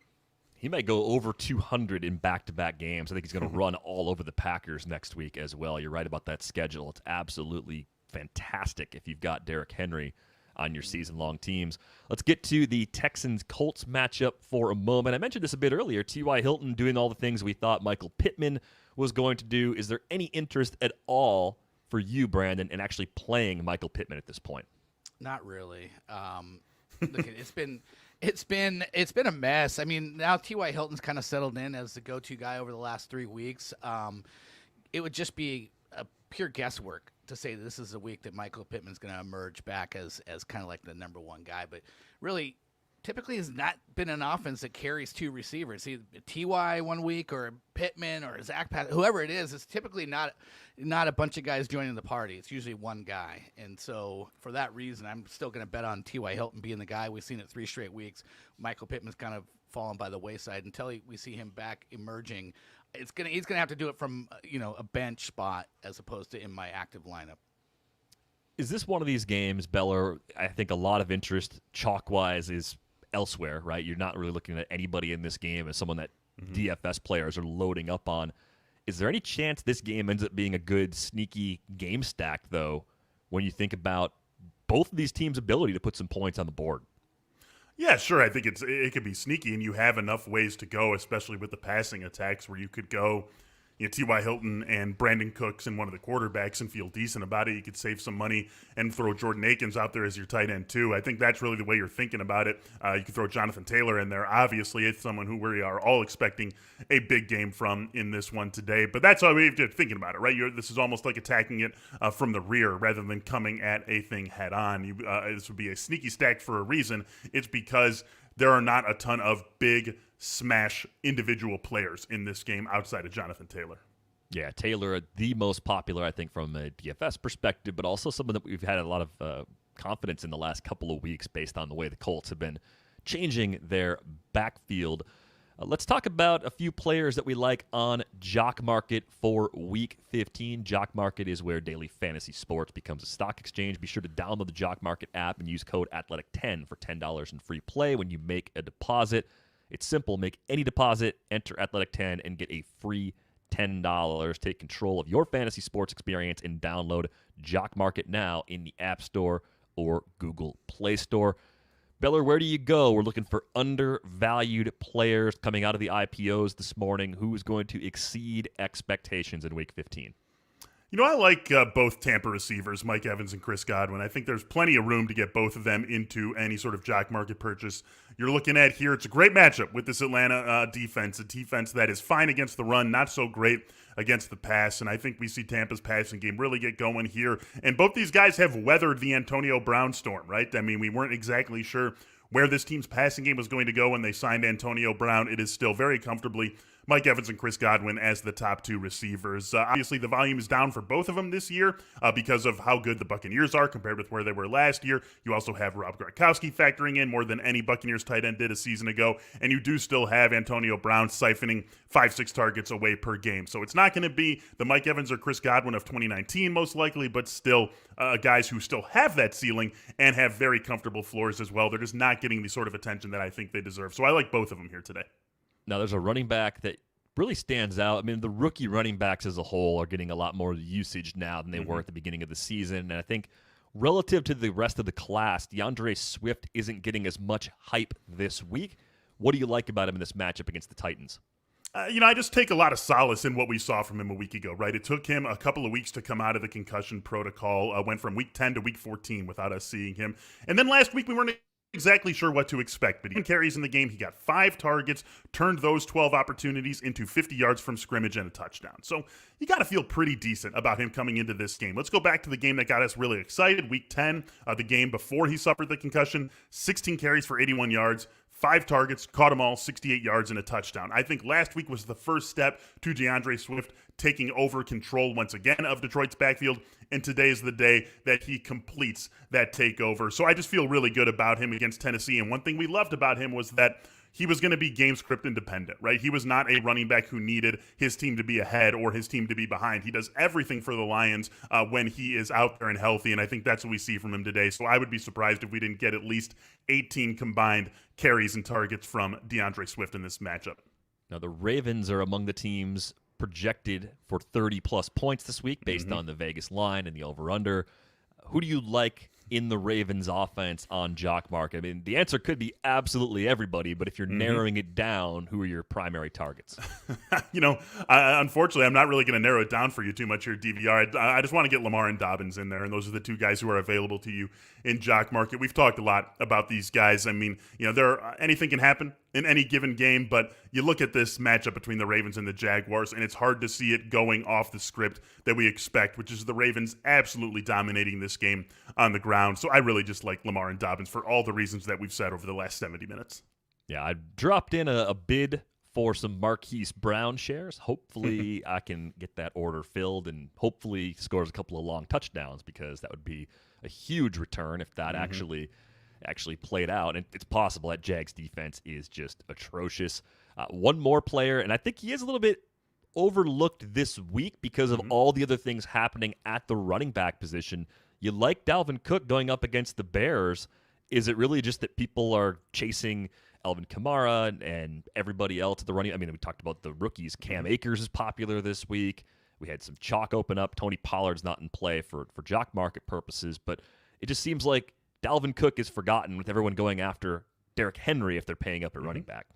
He might go over 200 in back-to-back games. I think he's going to run all over the Packers next week as well. You're right about that schedule. It's absolutely fantastic if you've got Derrick Henry on your season-long teams. Let's get to the Texans-Colts matchup for a moment. I mentioned this a bit earlier. T.Y. Hilton doing all the things we thought Michael Pittman was going to do. Is there any interest at all for you, Brandon, in actually playing Michael Pittman at this point? Not really. Look, it's been a mess. I mean, now T.Y. Hilton's kind of settled in as the go-to guy over the last 3 weeks. It would just be a pure guesswork to say this is a week that Michael Pittman's going to emerge back as kind of like the number one guy. But really, typically has not been an offense that carries 2 receivers. Either T.Y. one week or Pittman or Zach Pat, whoever it is, it's typically not a bunch of guys joining the party. It's usually one guy. And so for that reason, I'm still going to bet on T.Y. Hilton being the guy. We've seen it 3 straight weeks. Michael Pittman's kind of fallen by the wayside until we see him back emerging. He's going to have to do it from a bench spot as opposed to in my active lineup. Is this one of these games, Beller? I think a lot of interest chalk-wise is elsewhere, right? You're not really looking at anybody in this game as someone that DFS players are loading up on. Is there any chance this game ends up being a good, sneaky game stack, though, when you think about both of these teams' ability to put some points on the board? Yeah, sure. I think it could be sneaky, and you have enough ways to go, especially with the passing attacks, where you could go T.Y. Hilton and Brandon Cooks and one of the quarterbacks and feel decent about it. You could save some money and throw Jordan Akins out there as your tight end too. I think that's really the way you're thinking about it. You could throw Jonathan Taylor in there. Obviously, it's someone who we are all expecting a big game from in this one today. But that's how we're thinking about it, right? This is almost like attacking it from the rear rather than coming at a thing head on. This would be a sneaky stack for a reason. It's because there are not a ton of big smash individual players in this game outside of Jonathan Taylor. Yeah, Taylor, the most popular, I think, from a DFS perspective, but also someone that we've had a lot of confidence in the last couple of weeks based on the way the Colts have been changing their backfield. Let's talk about a few players that we like on Jock Market for Week 15. Jock Market is where daily fantasy sports becomes a stock exchange. Be sure to download the Jock Market app and use code Athletic10 for $10 in free play when you make a deposit. It's simple. Make any deposit, enter Athletic10, and get a free $10. Take control of your fantasy sports experience and download Jock Market now in the App Store or Google Play Store. Beller, where do you go? We're looking for undervalued players coming out of the IPOs this morning. Who is going to exceed expectations in Week 15? I like both Tampa receivers, Mike Evans and Chris Godwin. I think there's plenty of room to get both of them into any sort of Jock Market purchase you're looking at here. It's a great matchup with this Atlanta defense, a defense that is fine against the run, not so great against the pass, and I think we see Tampa's passing game really get going here. And both these guys have weathered the Antonio Brown storm, right? I mean, we weren't exactly sure where this team's passing game was going to go when they signed Antonio Brown. It is still very comfortably Mike Evans and Chris Godwin as the top 2 receivers. Obviously, the volume is down for both of them this year because of how good the Buccaneers are compared with where they were last year. You also have Rob Gronkowski factoring in more than any Buccaneers tight end did a season ago, and you do still have Antonio Brown siphoning 5-6 targets away per game. So it's not going to be the Mike Evans or Chris Godwin of 2019 most likely, but still guys who still have that ceiling and have very comfortable floors as well. They're just not getting the sort of attention that I think they deserve. So I like both of them here today. Now, there's a running back that really stands out. I mean, the rookie running backs as a whole are getting a lot more usage now than they were at the beginning of the season. And I think relative to the rest of the class, DeAndre Swift isn't getting as much hype this week. What do you like about him in this matchup against the Titans? I just take a lot of solace in what we saw from him a week ago, right? It took him a couple of weeks to come out of the concussion protocol, went from week 10 to week 14 without us seeing him. And then last week we weren't exactly sure what to expect, but he carries in the game. He got 5 targets, turned those 12 opportunities into 50 yards from scrimmage and a touchdown. So you got to feel pretty decent about him coming into this game. Let's go back to the game that got us really excited, week 10, the game before he suffered the concussion. 16 carries for 81 yards. 5 targets, caught them all, 68 yards and a touchdown. I think last week was the first step to DeAndre Swift taking over control once again of Detroit's backfield, and today is the day that he completes that takeover. So I just feel really good about him against Tennessee, and one thing we loved about him was that he was going to be game script independent, right? He was not a running back who needed his team to be ahead or his team to be behind. He does everything for the Lions when he is out there and healthy, and I think that's what we see from him today. So I would be surprised if we didn't get at least 18 combined carries and targets from DeAndre Swift in this matchup. Now, the Ravens are among the teams projected for 30-plus points this week based on the Vegas line and the over-under. Who do you like in the Ravens offense on JockMKT? I mean, the answer could be absolutely everybody, but if you're narrowing it down, who are your primary targets? Unfortunately, I'm not really going to narrow it down for you too much here, DVR. I just want to get Lamar and Dobbins in there, and those are the 2 guys who are available to you in JockMKT. We've talked a lot about these guys. I mean, anything can happen in any given game, but you look at this matchup between the Ravens and the Jaguars, and it's hard to see it going off the script that we expect, which is the Ravens absolutely dominating this game on the ground. So I really just like Lamar and Dobbins for all the reasons that we've said over the last 70 minutes. Yeah, I dropped in a bid for some Marquise Brown shares. Hopefully I can get that order filled and hopefully scores a couple of long touchdowns, because that would be a huge return if that actually played out. And it's possible. That Jags defense is just atrocious. One more player, and I think he is a little bit overlooked this week because of all the other things happening at the running back position. You like Dalvin Cook going up against the Bears. Is it really just that people are chasing Alvin Kamara and everybody else at the running? I mean, we talked about the rookies. Cam Akers is popular this week. We had some chalk open up. Tony Pollard's not in play for JockMKT purposes, but it just seems like Dalvin Cook is forgotten with everyone going after Derrick Henry if they're paying up at running back.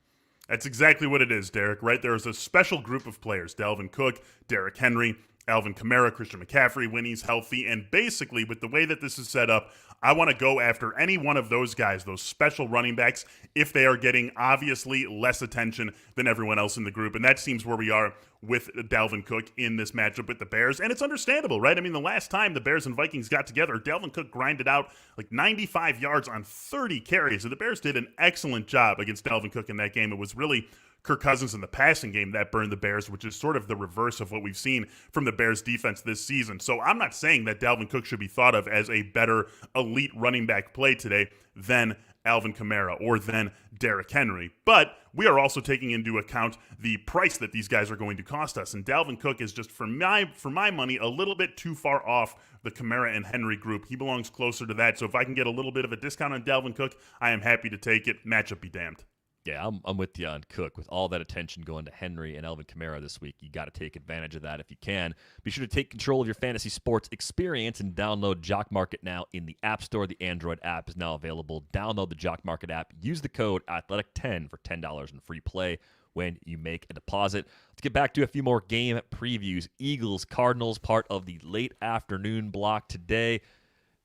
That's exactly what it is, Derek, right? There's a special group of players, Dalvin Cook, Derrick Henry, Alvin Kamara, Christian McCaffrey when he's healthy, and basically with the way that this is set up, I want to go after any one of those guys, those special running backs, if they are getting obviously less attention than everyone else in the group, and that seems where we are with Dalvin Cook in this matchup with the Bears, and it's understandable, right? I mean, the last time the Bears and Vikings got together, Dalvin Cook grinded out like 95 yards on 30 carries, and the Bears did an excellent job against Dalvin Cook in that game. It was really Kirk Cousins in the passing game that burned the Bears, which is sort of the reverse of what we've seen from the Bears defense this season. So I'm not saying that Dalvin Cook should be thought of as a better elite running back play today than Alvin Kamara or than Derrick Henry. But we are also taking into account the price that these guys are going to cost us. And Dalvin Cook is just, for my money, a little bit too far off the Kamara and Henry group. He belongs closer to that. So if I can get a little bit of a discount on Dalvin Cook, I am happy to take it. Matchup be damned. Yeah, I'm with you on Cook. With all that attention going to Henry and Alvin Kamara this week, you got to take advantage of that if you can. Be sure to take control of your fantasy sports experience and download JockMKT now in the App Store. The Android app is now available. Download the JockMKT app. Use the code Athletic10 for $10 in free play when you make a deposit. Let's get back to a few more game previews. Eagles, Cardinals, part of the late afternoon block today.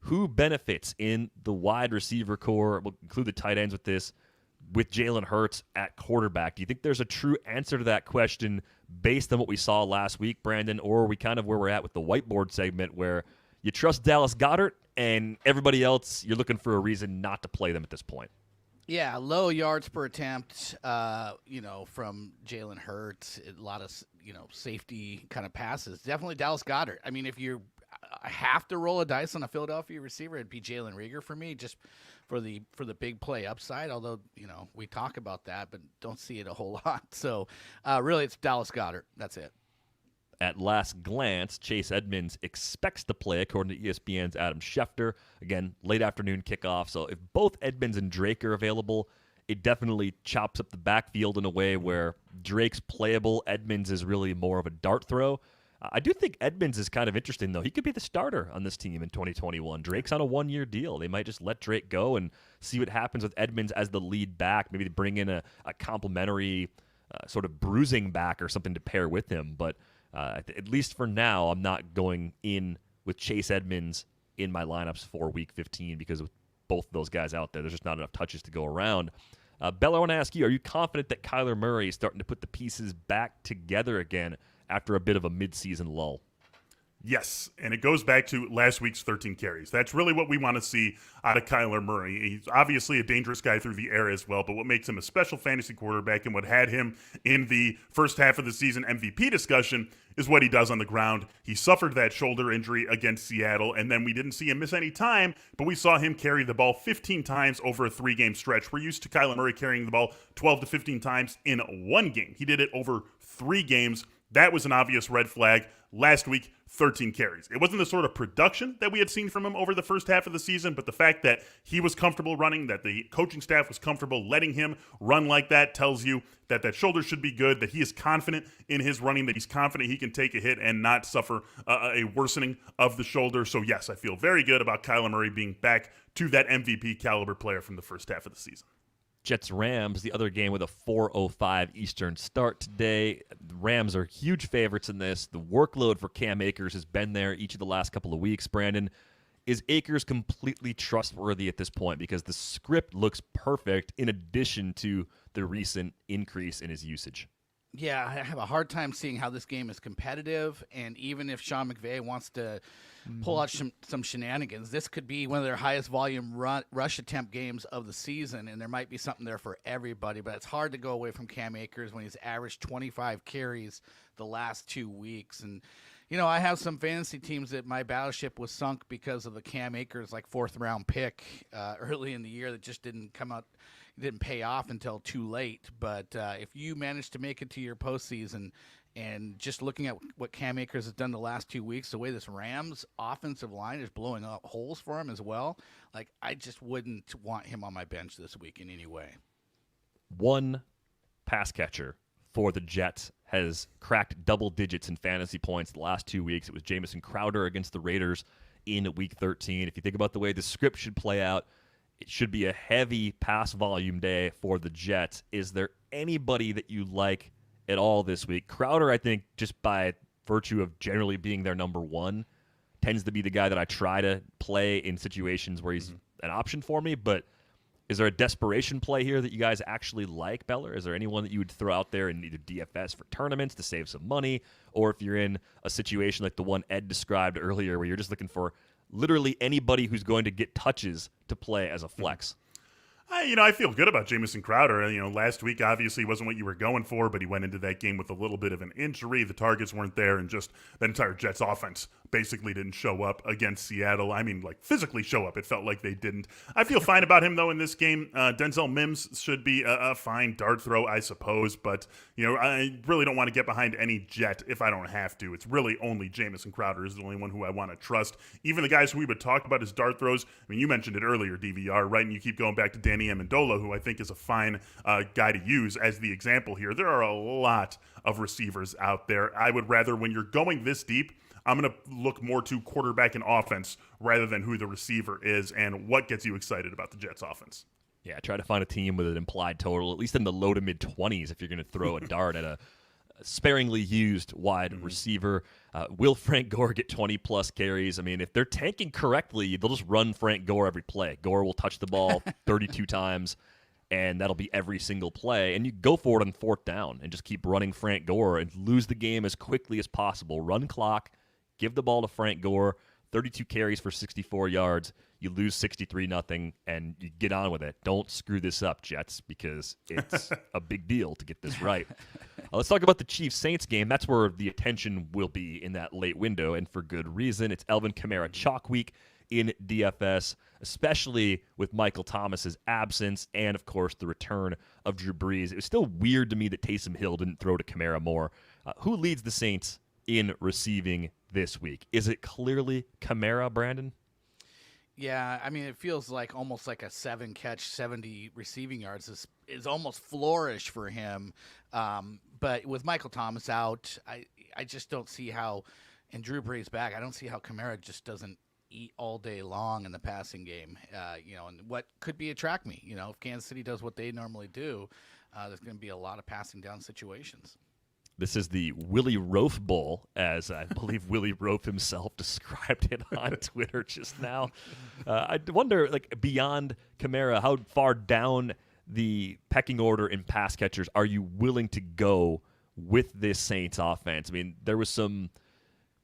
Who benefits in the wide receiver core? We'll include the tight ends with this. With Jalen Hurts at quarterback, do you think there's a true answer to that question based on what we saw last week, Brandon, or are we kind of where we're at with the whiteboard segment where you trust Dallas Goedert and everybody else, you're looking for a reason not to play them at this point? Yeah, low yards per attempt, from Jalen Hurts, a lot of, safety kind of passes. Definitely Dallas Goedert. I mean, if you have to roll a dice on a Philadelphia receiver, it'd be Jalen Reagor for me, just for the big play upside, although, we talk about that, but don't see it a whole lot. So, really, it's Dallas Goedert. That's it. At last glance, Chase Edmonds expects to play, according to ESPN's Adam Schefter. Again, late afternoon kickoff. So if both Edmonds and Drake are available, it definitely chops up the backfield in a way where Drake's playable. Edmonds is really more of a dart throw. I do think Edmonds is kind of interesting, though. He could be the starter on this team in 2021. Drake's on a one-year deal. They might just let Drake go and see what happens with Edmonds as the lead back. Maybe they bring in a complimentary sort of bruising back or something to pair with him. But at least for now, I'm not going in with Chase Edmonds in my lineups for Week 15 because with both of those guys out there, there's just not enough touches to go around. Bella, I want to ask you, are you confident that Kyler Murray is starting to put the pieces back together again after a bit of a midseason lull? Yes, and it goes back to last week's 13 carries. That's really what we want to see out of Kyler Murray. He's obviously a dangerous guy through the air as well, but what makes him a special fantasy quarterback and what had him in the first half of the season MVP discussion is what he does on the ground. He suffered that shoulder injury against Seattle, and then we didn't see him miss any time, but we saw him carry the ball 15 times over a 3-game stretch. We're used to Kyler Murray carrying the ball 12 to 15 times in one game. He did it over 3 games. That was an obvious red flag. Last week, 13 carries. It wasn't the sort of production that we had seen from him over the first half of the season, but the fact that he was comfortable running, that the coaching staff was comfortable letting him run like that tells you that that shoulder should be good, that he is confident in his running, that he's confident he can take a hit and not suffer a worsening of the shoulder. So yes, I feel very good about Kyler Murray being back to that MVP caliber player from the first half of the season. Jets-Rams, the other game with a 4:05 Eastern start today. The Rams are huge favorites in this. The workload for Cam Akers has been there each of the last couple of weeks. Brandon, is Akers completely trustworthy at this point? Because the script looks perfect in addition to the recent increase in his usage. Yeah, I have a hard time seeing how this game is competitive, and even if Sean McVay wants to pull out some shenanigans, this could be one of their highest volume rush attempt games of the season, and there might be something there for everybody, but it's hard to go away from Cam Akers when he's averaged 25 carries the last 2 weeks. And, you know, I have some fantasy teams that my battleship was sunk because of the Cam Akers, like, 4th-round pick early in the year that just didn't come out. Didn't pay off until too late, but if you manage to make it to your postseason, and just looking at what Cam Akers has done the last 2 weeks, the way this Rams offensive line is blowing up holes for him as well, like I just wouldn't want him on my bench this week in any way. One pass catcher for the Jets has cracked double digits in fantasy points the last 2 weeks. It was Jamison Crowder against the Raiders in Week 13. If you think about the way the script should play out, it should be a heavy pass volume day for the Jets. Is there anybody that you like at all this week? Crowder, I think, just by virtue of generally being their number one, tends to be the guy that I try to play in situations where he's an option for me. But is there a desperation play here that you guys actually like, Beller? Is there anyone that you would throw out there in either DFS for tournaments to save some money, or if you're in a situation like the one Ed described earlier where you're just looking for literally anybody who's going to get touches to play as a flex? I feel good about Jamison Crowder. Last week obviously wasn't what you were going for, but he went into that game with a little bit of an injury. The targets weren't there, and just the entire Jets offense basically didn't show up against Seattle. I mean, like, physically show up. It felt like they didn't. I feel fine about him, though, in this game. Denzel Mims should be a fine dart throw, I suppose, but, I really don't want to get behind any Jet if I don't have to. It's really only Jamison Crowder is the only one who I want to trust. Even the guys who we would talk about as dart throws, I mean, you mentioned it earlier, DVR, right? And you keep going back to Danny Amendola, who I think is a fine guy to use as the example here. There are a lot of receivers out there. I would rather, when you're going this deep, I'm going to look more to quarterback and offense rather than who the receiver is and what gets you excited about the Jets offense. Yeah, try to find a team with an implied total, at least in the low to mid-20s, if you're going to throw a dart at a sparingly used wide receiver. Will Frank Gore get 20-plus carries? I mean, if they're tanking correctly, they'll just run Frank Gore every play. Gore will touch the ball 32 times, and that'll be every single play. And you go for it on 4th down and just keep running Frank Gore and lose the game as quickly as possible. Run clock, give the ball to Frank Gore, 32 carries for 64 yards. You lose 63-0, and you get on with it. Don't screw this up, Jets, because it's a big deal to get this right. Let's talk about the Chiefs-Saints game. That's where the attention will be in that late window, and for good reason. It's Alvin Kamara chalk week in DFS, especially with Michael Thomas's absence and, of course, the return of Drew Brees. It was still weird to me that Taysom Hill didn't throw to Kamara more. Who leads the Saints in receiving this week? Is it clearly Kamara, Brandon? Yeah, I mean, it feels like almost like a 7-catch, 70 receiving yards is almost flourish for him. But with Michael Thomas out, I just don't see how, and Drew Brees back, I don't see how Kamara just doesn't eat all day long in the passing game. And what could be a track meet, if Kansas City does what they normally do. there's going to be a lot of passing down situations. This is the Willie Roaf Bowl, as I believe Willie Roaf himself described it on Twitter just now. I wonder, like, beyond Kamara, how far down the pecking order in pass catchers are you willing to go with this Saints offense? I mean, there was some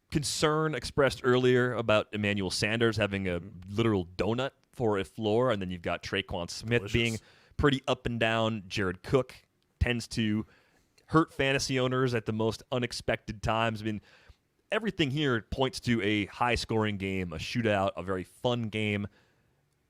concern expressed earlier about Emmanuel Sanders having a literal donut for a floor, and then you've got Traquan Smith being pretty up and down. Jared Cook tends to hurt fantasy owners at the most unexpected times. I mean, everything here points to a high-scoring game, a shootout, a very fun game.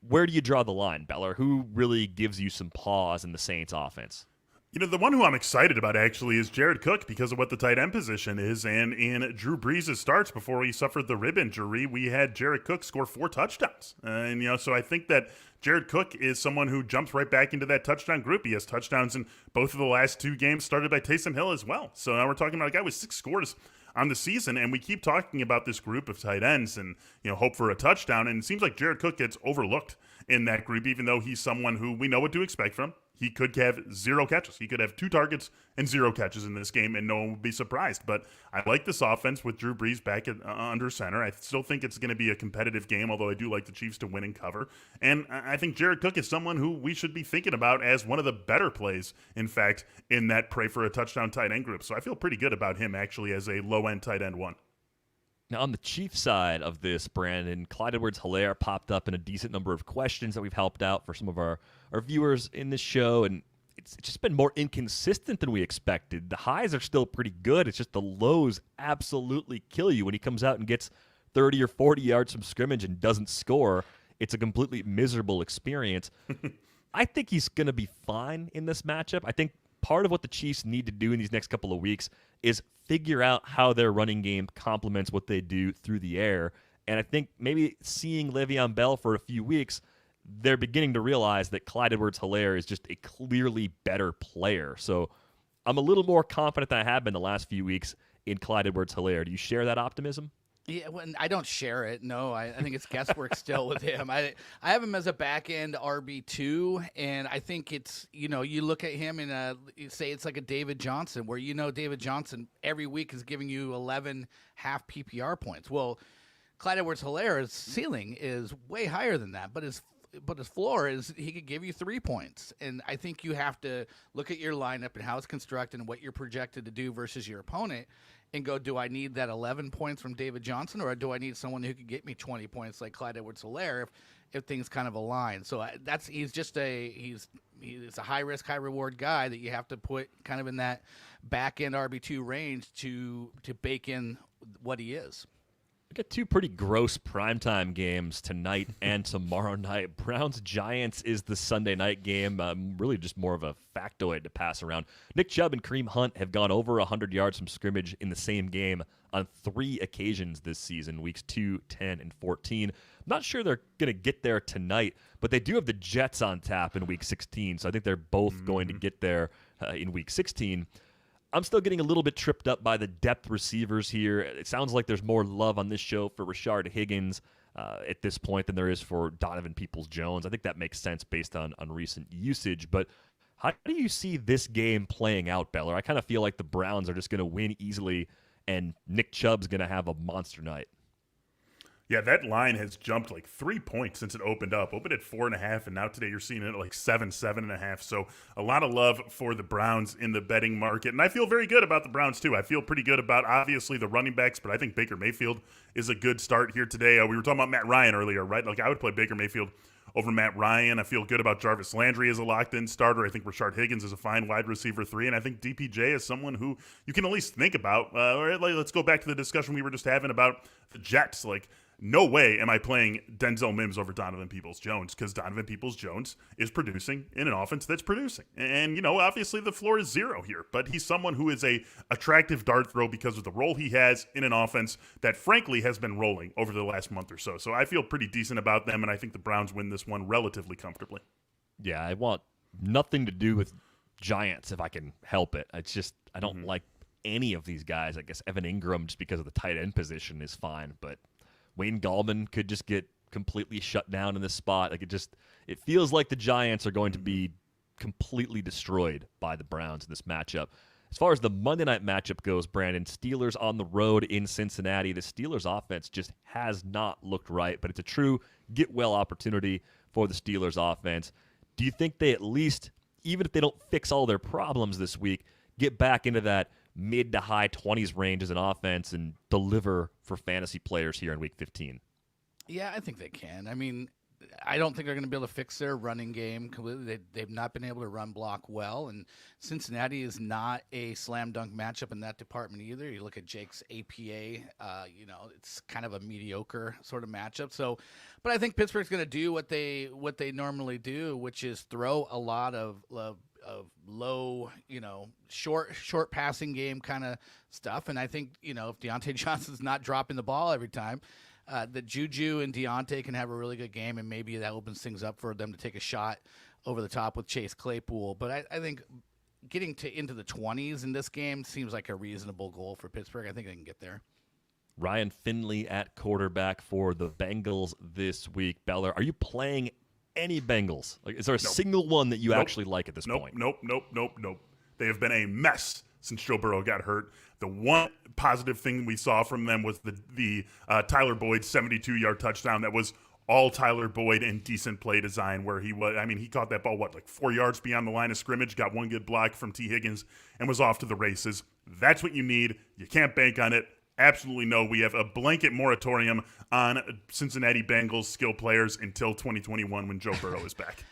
Where do you draw the line, Beller? Who really gives you some pause in the Saints offense? You know, the one who I'm excited about actually is Jared Cook because of what the tight end position is. And in Drew Brees' starts before he suffered the rib injury, we had Jared Cook score 4 touchdowns. And, you know, so I think that Jared Cook is someone who jumps right back into that touchdown group. He has touchdowns in both of the last 2 games started by Taysom Hill as well. So now we're talking about a guy with 6 scores on the season, and we keep talking about this group of tight ends and, you know, hope for a touchdown. And it seems like Jared Cook gets overlooked in that group, even though he's someone who we know what to expect from. He could have 0 catches. He could have 2 targets and 0 catches in this game, and no one would be surprised. But I like this offense with Drew Brees back under center. I still think it's going to be a competitive game, although I do like the Chiefs to win and cover. And I think Jared Cook is someone who we should be thinking about as one of the better plays, in fact, in that pray for a touchdown tight end group. So I feel pretty good about him, actually, as a low-end tight end one. Now, on the Chiefs side of this, Brandon, Clyde Edwards-Helaire popped up in a decent number of questions that we've helped out for some of our viewers in this show, and it's just been more inconsistent than we expected. The highs are still pretty good. It's just the lows absolutely kill you when he comes out and gets 30 or 40 yards from scrimmage and doesn't score. It's a completely miserable experience. I think he's going to be fine in this matchup. I think part of what the Chiefs need to do in these next couple of weeks is figure out how their running game complements what they do through the air. And I think maybe seeing Le'Veon Bell for a few weeks, they're beginning to realize that Clyde Edwards-Helaire is just a clearly better player. So I'm a little more confident than I have been the last few weeks in Clyde Edwards-Helaire. Do you share that optimism? Yeah, well, I don't share it. No, I think it's guesswork still with him. I have him as a back end RB2, and I think it's, you know, you look at him and you say it's like a David Johnson, where, you know, David Johnson every week is giving you 11 half PPR points. Well, Clyde Edwards-Helaire's ceiling is way higher than that, but his floor is he could give you 3 points. And I think you have to look at your lineup and how it's constructed and what you're projected to do versus your opponent and go, do I need that 11 points from David Johnson, or do I need someone who could get me 20 points like Clyde Edwards-Helaire if things kind of align? So he's a high risk, high reward guy that you have to put kind of in that back end RB2 range to bake in what he is. We got 2 pretty gross primetime games tonight and tomorrow night. Browns-Giants is the Sunday night game. Really just more of a factoid to pass around. Nick Chubb and Kareem Hunt have gone over 100 yards from scrimmage in the same game on 3 occasions this season, weeks 2, 10, and 14. I'm not sure they're going to get there tonight, but they do have the Jets on tap in week 16, so I think they're both going to get there in week 16. I'm still getting a little bit tripped up by the depth receivers here. It sounds like there's more love on this show for Rashard Higgins at this point than there is for Donovan Peoples-Jones. I think that makes sense based on recent usage. But how do you see this game playing out, Beller? I kind of feel like the Browns are just going to win easily, and Nick Chubb's going to have a monster night. Yeah, that line has jumped like 3 points since it opened up. Opened at 4.5, and now today you're seeing it at like 7.5. So a lot of love for the Browns in the betting market. And I feel very good about the Browns, too. I feel pretty good about, obviously, the running backs, but I think Baker Mayfield is a good start here today. We were talking about Matt Ryan earlier, right? Like, I would play Baker Mayfield over Matt Ryan. I feel good about Jarvis Landry as a locked-in starter. I think Rashard Higgins is a fine wide receiver 3, and I think DPJ is someone who you can at least think about. Let's go back to the discussion we were just having about the Jets. Like, no way am I playing Denzel Mims over Donovan Peoples-Jones, because Donovan Peoples-Jones is producing in an offense that's producing. And, you know, obviously the floor is 0 here, but he's someone who is a attractive dart throw because of the role he has in an offense that, frankly, has been rolling over the last month or so. So I feel pretty decent about them, and I think the Browns win this one relatively comfortably. Yeah, I want nothing to do with Giants if I can help it. It's just I don't like any of these guys. I guess Evan Ingram, just because of the tight end position, is fine, but Wayne Gallman could just get completely shut down in this spot. Like it feels like the Giants are going to be completely destroyed by the Browns in this matchup. As far as the Monday night matchup goes, Brandon, Steelers on the road in Cincinnati. The Steelers offense just has not looked right, but it's a true get-well opportunity for the Steelers offense. Do you think they at least, even if they don't fix all their problems this week, get back into that mid to high 20s range as an offense and deliver for fantasy players here in Week 15? Yeah, I think they can. I mean, I don't think they're going to be able to fix their running game completely. They've not been able to run block well, and Cincinnati is not a slam dunk matchup in that department either. You look at Jake's APA, it's kind of a mediocre sort of matchup. So, but I think Pittsburgh's going to do what they normally do, which is throw a lot of low, short passing game kind of stuff. And I think, if Deontay Johnson's not dropping the ball every time, that Juju and Deontay can have a really good game, and maybe that opens things up for them to take a shot over the top with Chase Claypool. But I think getting into the 20s in this game seems like a reasonable goal for Pittsburgh. I think they can get there. Ryan Finley at quarterback for the Bengals this week. Beller, are you playing any Bengals? Like, is there a single one that you actually like at this point? Nope. They have been a mess since Joe Burrow got hurt. The one positive thing we saw from them was the Tyler Boyd 72-yard touchdown that was all Tyler Boyd and decent play design, where he caught that ball, 4 yards beyond the line of scrimmage, got one good block from T. Higgins, and was off to the races. That's what you need. You can't bank on it. Absolutely no. We have a blanket moratorium on Cincinnati Bengals skill players until 2021 when Joe Burrow is back.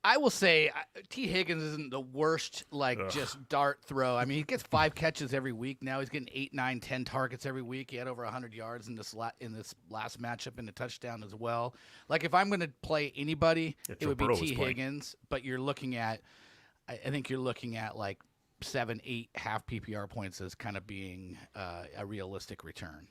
I will say T. Higgins isn't the worst, just dart throw. I mean, he gets 5 catches every week now. He's getting 8, 9, 10 targets every week. He had over 100 yards in this last matchup and a touchdown as well. Like, if I'm going to play anybody, it would be T. Higgins. But you're looking at, I think you're looking at 7, 8 half PPR points as kind of being a realistic return.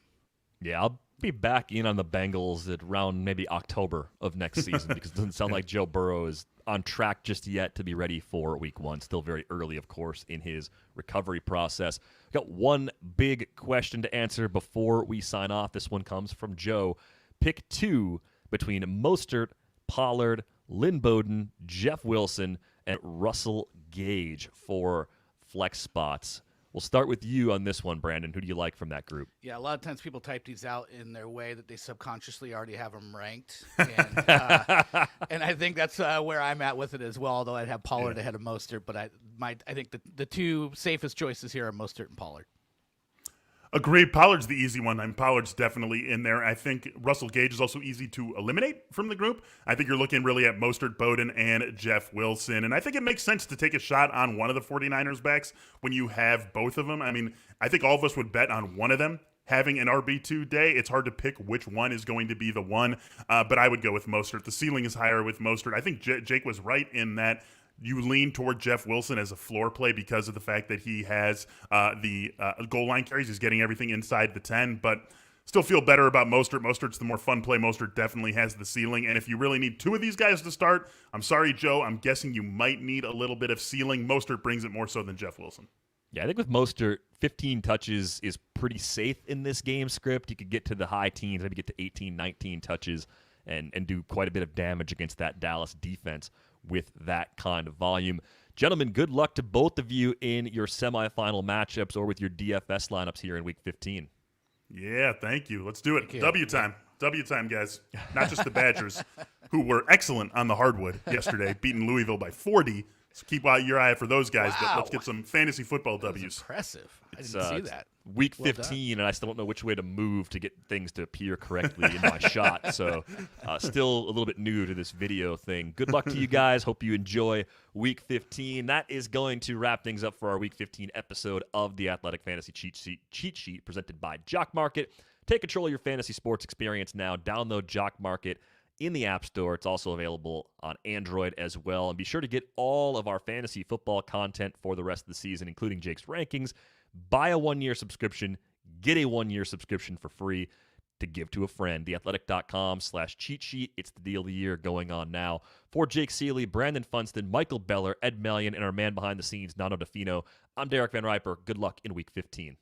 Yeah, I'll be back in on the Bengals at around maybe October of next season because it doesn't sound like Joe Burrow is on track just yet to be ready for Week 1. Still very early, of course, in his recovery process. We've got one big question to answer before we sign off. This one comes from Joe. Pick 2 between Mostert, Pollard, Lynn Bowden, Jeff Wilson, and Russell Gage for flex spots. We'll start with you on this one, Brandon. Who do you like from that group? Yeah, a lot of times people type these out in their way that they subconsciously already have them ranked. And I think that's where I'm at with it as well, although I'd have Pollard ahead of Mostert. But I think the two safest choices here are Mostert and Pollard. Agreed. Pollard's the easy one. Pollard's definitely in there. I think Russell Gage is also easy to eliminate from the group. I think you're looking really at Mostert, Bowden, and Jeff Wilson. And I think it makes sense to take a shot on one of the 49ers backs when you have both of them. I mean, I think all of us would bet on one of them having an RB2 day. It's hard to pick which one is going to be the one, but I would go with Mostert. The ceiling is higher with Mostert. I think Jake was right in that you lean toward Jeff Wilson as a floor play because of the fact that he has the goal line carries. He's getting everything inside the 10, but still feel better about Mostert. Mostert's the more fun play. Mostert definitely has the ceiling. And if you really need 2 of these guys to start, I'm sorry, Joe, I'm guessing you might need a little bit of ceiling. Mostert brings it more so than Jeff Wilson. Yeah, I think with Mostert, 15 touches is pretty safe in this game script. You could get to the high teens, maybe get to 18, 19 touches and do quite a bit of damage against that Dallas defense with that kind of volume. Gentlemen, good luck to both of you in your semifinal matchups or with your DFS lineups here in Week 15. Yeah, thank you. Let's do it. W time. W time, guys. Not just the Badgers, who were excellent on the hardwood yesterday, beating Louisville by 40. So keep your eye out for those guys, but let's get some fantasy football W's. Impressive. I didn't see that. Week 15, and I still don't know which way to move to get things to appear correctly in my shot. So still a little bit new to this video thing. Good luck to you guys. Hope you enjoy Week 15. That is going to wrap things up for our Week 15 episode of the Athletic Fantasy Cheat Sheet presented by JockMarket. Take control of your fantasy sports experience now. Download JockMarket in the App Store. It's also available on Android as well. And be sure to get all of our fantasy football content for the rest of the season, including Jake's rankings. Buy a 1-year subscription. Get a 1-year subscription for free to give to a friend. Theathletic.com/cheat sheet. It's the deal of the year going on now. For Jake Seeley, Brandon Funston, Michael Beller, Ed Mellion, and our man behind the scenes, Nano DeFino, I'm Derek Van Riper. Good luck in Week 15.